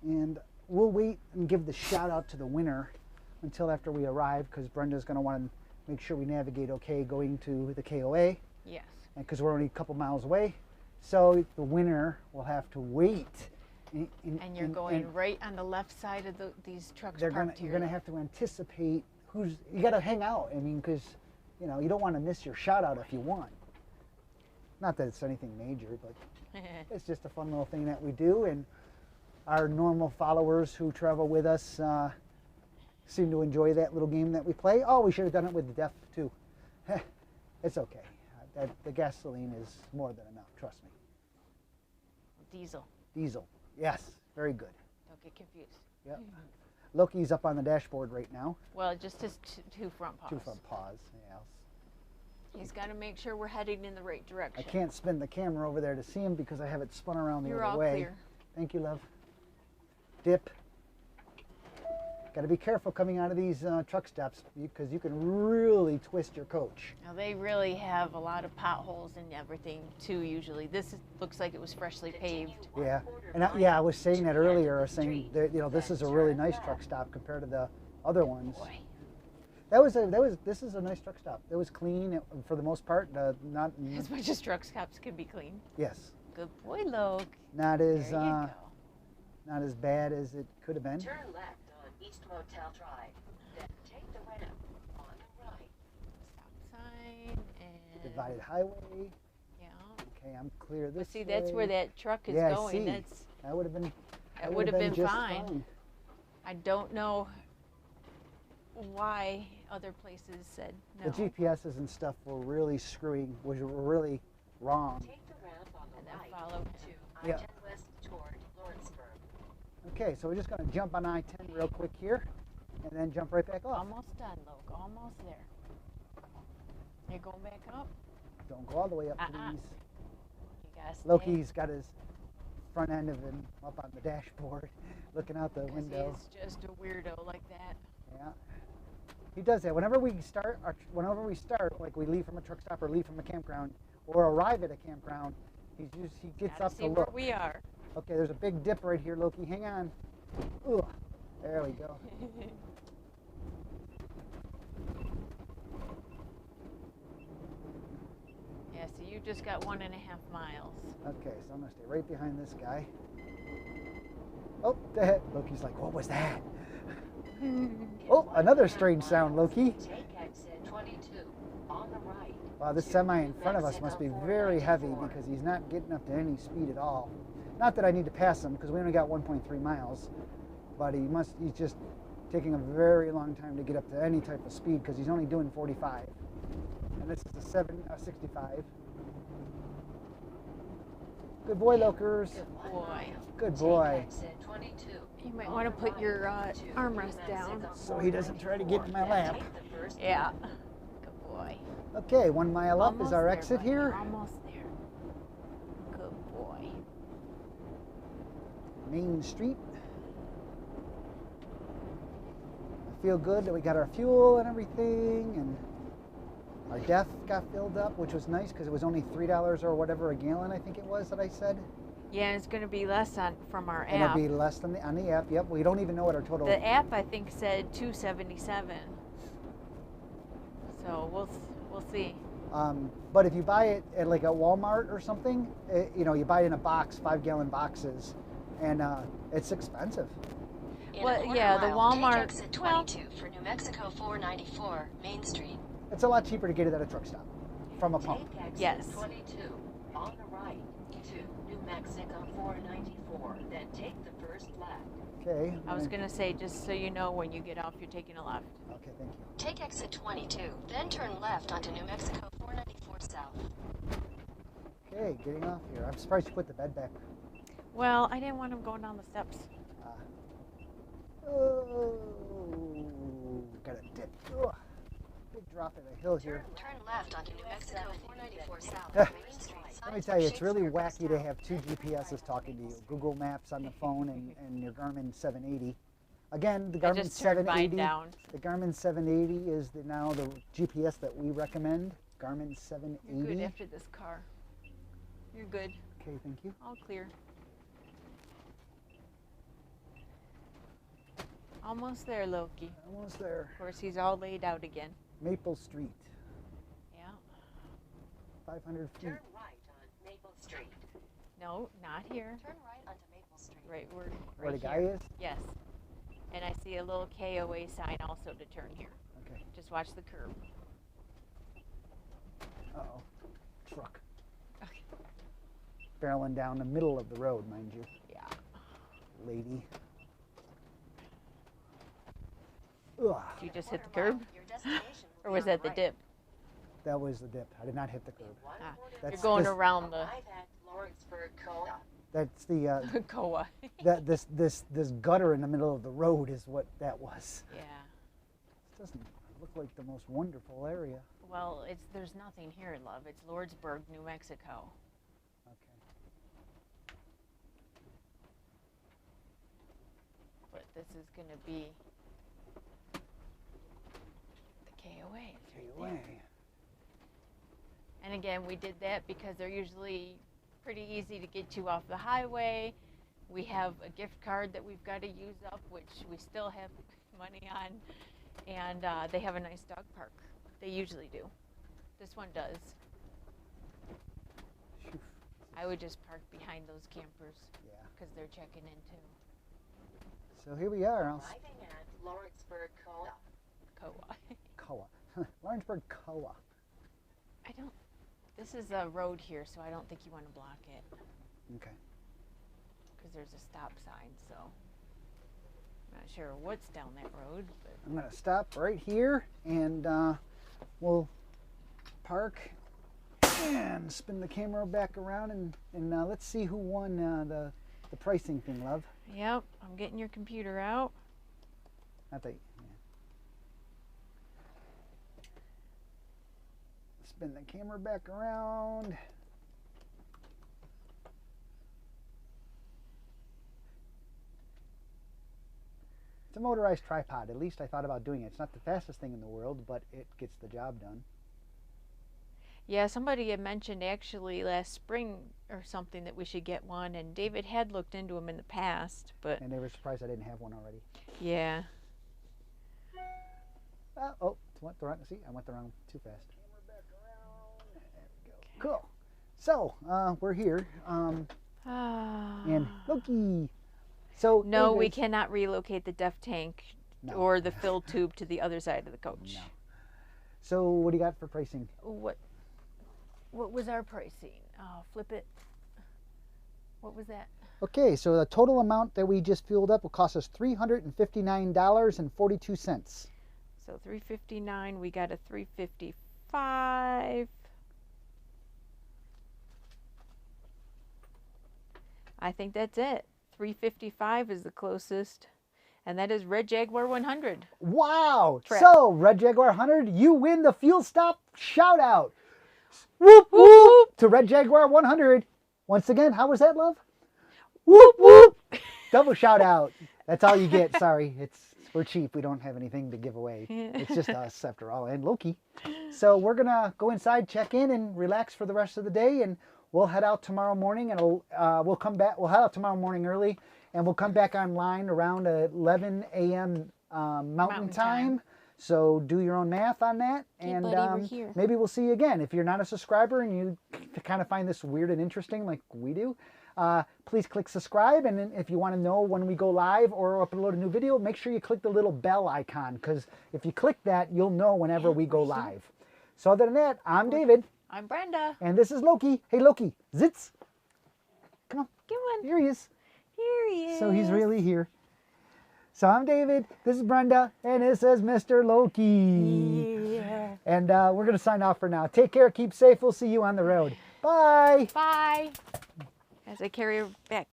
And we'll wait and give the shout out to the winner until after we arrive, because Brenda's going to want to make sure we navigate okay going to the KOA. Yes. And because we're only a couple miles away, so the winner will have to wait. And you're going right on the left side of these trucks parked here. You're going to have to anticipate who's. You got to hang out. I mean, because you know you don't want to miss your shout out if you want. Not that it's anything major, but it's just a fun little thing that we do. And our normal followers who travel with us seem to enjoy that little game that we play. Oh, we should have done it with the DEF too. It's okay. The gasoline is more than enough, trust me. Diesel. Diesel, yes, very good. Don't get confused. Yep. Loki's up on the dashboard right now. Well, just his two front paws. Two front paws, yeah. He's got to make sure we're heading in the right direction. I can't spin the camera over there to see him because I have it spun around the You're other all way. clear. Thank you, love. Dip. Got to be careful coming out of these truck stops because you can really twist your coach. Now they really have a lot of potholes and everything too. Usually, looks like it was freshly paved. Yeah, and I was saying that earlier. I was saying that this is a really nice truck stop compared to the other ones. Boy. This is a nice truck stop. It was clean for the most part. Not As much as truck stops can be clean. yes. Good boy, Loke. Not as There you go. not as bad as it could have been. Turn left on East Motel Drive, then take the ramp on the right. Stop sign and Divided highway. yeah. Okay, I'm clear this But see, that's where way. that truck is Yeah, going. see. That would have been. That would have been just fine. I don't know why other places said no. The GPSs and stuff were really were really wrong. Take the ramp on And the then right follow him. to Yeah. I-10 west toward Lordsburg. Okay, so we're just going to jump on I-10 real quick here, and then jump right back off. Almost done, Loke. Almost there. You're going back up? Don't go all the way up, Uh-uh. please. You gotta stay. Loki's got his front end of him up on the dashboard, looking out the 'Cause window. he's just a weirdo like that. Yeah, he does that whenever we start. Like we leave from a truck stop or leave from a campground or arrive at a campground, he gets Gotta up see to where look. we are. Okay, there's a big dip right here, Loki. Hang on. Ugh, there we go. Yeah, so you just got 1.5 miles. Okay, so I'm gonna stay right behind this guy. Oh, the head. Loki's like, what was that? Oh, another strange sound, Loki. Take exit 22 on the right. Wow, this semi in front of us must be very heavy because he's not getting up to any speed at all. Not that I need to pass him because we only got 1.3 miles, but he's just taking a very long time to get up to any type of speed because he's only doing 45. And this is a 65. Good boy, Lokers. Boy. Good boy. Take exit 22. You might want to put your armrest down. So he doesn't try to get in my lap. Take the first Yeah. Good boy. Okay, 1 mile up is Almost our there, exit buddy. here. Almost there. Good boy. Main Street. I feel good that we got our fuel and everything, and our DEF got filled up, which was nice because it was only $3 or whatever a gallon, I think it was that I said. Yeah, and it's going to be less from our And app. it'll be less than on the app. Yep, we don't even know what our total. The app, I think, said 277. So we'll see. But if you buy it at like a Walmart or something, you buy it in a box, 5-gallon boxes, and it's expensive. In Well, a quarter yeah, the mile, Walmart- Take exit 22 for New Mexico 494 Main Street. It's a lot cheaper to get it at a truck stop from a pump. Take exit Yes. 22 on the right to New Mexico 494. Then take the first left. Okay. I was going to say, just so you know, when you get off, you're taking a left. Okay, thank you. Take exit 22, then turn left onto New Mexico 494 South. Okay, getting off here. I'm surprised you put the bed back. Well, I didn't want him going down the steps. Oh, got a dip. Ugh. Big drop in the hill here. Turn left onto New Mexico 494 South. Yeah. Main Street. Let me tell you, it's really wacky to have two GPSs talking to you. Google Maps on the phone and your Garmin 780. Again, the I Garmin just turned mine 780. down. The Garmin 780 is now the GPS that we recommend. Garmin You're 780. good after this car. You're good. Okay, thank you. All clear. Almost there, Loki. Almost there. Of course, he's all laid out again. Maple Street, Yeah. 500 feet. Turn right on Maple Street. No, not here. Turn right onto Maple Street. Right Where the guy here. is? Yes. And I see a little KOA sign also to turn here. Okay. Just watch the curb. Uh-oh. Truck. Okay. Barreling down the middle of the road, mind you. Yeah. Lady. Ugh. Did you just hit the curb? Your destination will Or be was on that the the right. dip? That was the dip. I did not hit the curb. One Ah, quarter You're That's going this- around the Arrive at Lordsburg NM. That's the Koa. this gutter in the middle of the road is what that was. Yeah. This doesn't look like the most wonderful area. Well, there's nothing here, love. It's Lordsburg, New Mexico. Okay. But this is going to be KOA. KOA. And again, we did that because they're usually pretty easy to get you off the highway. We have a gift card that we've got to use up, which we still have money on. And they have a nice dog park. They usually do. This one does. I would just park behind those campers. Yeah. Because they're checking in too. So here we are. Arriving at Lordsburg Koa. Koa. Lordsburg Koa. I don't. This is a road here, so I don't think you want to block it. Okay. Because there's a stop sign, so I'm not sure what's down that road. But I'm going to stop right here and we'll park and spin the camera back around and let's see who won the pricing thing, love. Yep, I'm getting your computer out. Not that. Yeah. Spin the camera back around. It's a motorized tripod. At least I thought about doing it. It's not the fastest thing in the world, but it gets the job done. Yeah, somebody had mentioned actually last spring or something that we should get one, and David had looked into them in the past, but... And they were surprised I didn't have one already. Yeah. Oh, went the wrong, see, I went the wrong, too fast. Camera back around. There we go. Cool. So, we're here, and Loki. So No, we anyways, cannot relocate the DEF tank No. or the fill tube to the other side of the coach. No. So what do you got for pricing? What was our pricing? Oh, flip it. What was that? Okay, so the total amount that we just fueled up will cost us $359.42. So $359, we got a $355. I think that's it. $355 is the closest. And that is Red Jaguar 100. Wow! Trap. So, Red Jaguar 100, you win the fuel stop shout out. Whoop, whoop, to Red Jaguar 100. Once again, how was that, love? Whoop, whoop. Double shout out. That's all you get. Sorry, we're cheap. We don't have anything to give away. It's just us, after all, and Loki. So we're going to go inside, check in, and relax for the rest of the day, and we'll head out tomorrow morning, and we'll come back. We'll head out tomorrow morning early, and we'll come back online around 11 a.m. Mountain time. So do your own math on that, Okay, and buddy, we're here. maybe we'll see you again. If you're not a subscriber and you kind of find this weird and interesting like we do, please click subscribe. And then if you want to know when we go live or upload a new video, make sure you click the little bell icon, because if you click that, you'll know whenever we go live. So other than that, I'm David. I'm Brenda. And this is Loki. Hey, Loki. Zitz. Come on. Come on. Here he is. Here he is. So he's really here. So I'm David. This is Brenda. And this is Mr. Loki. Yeah. And we're going to sign off for now. Take care. Keep safe. We'll see you on the road. Bye. Bye. As I carry her back.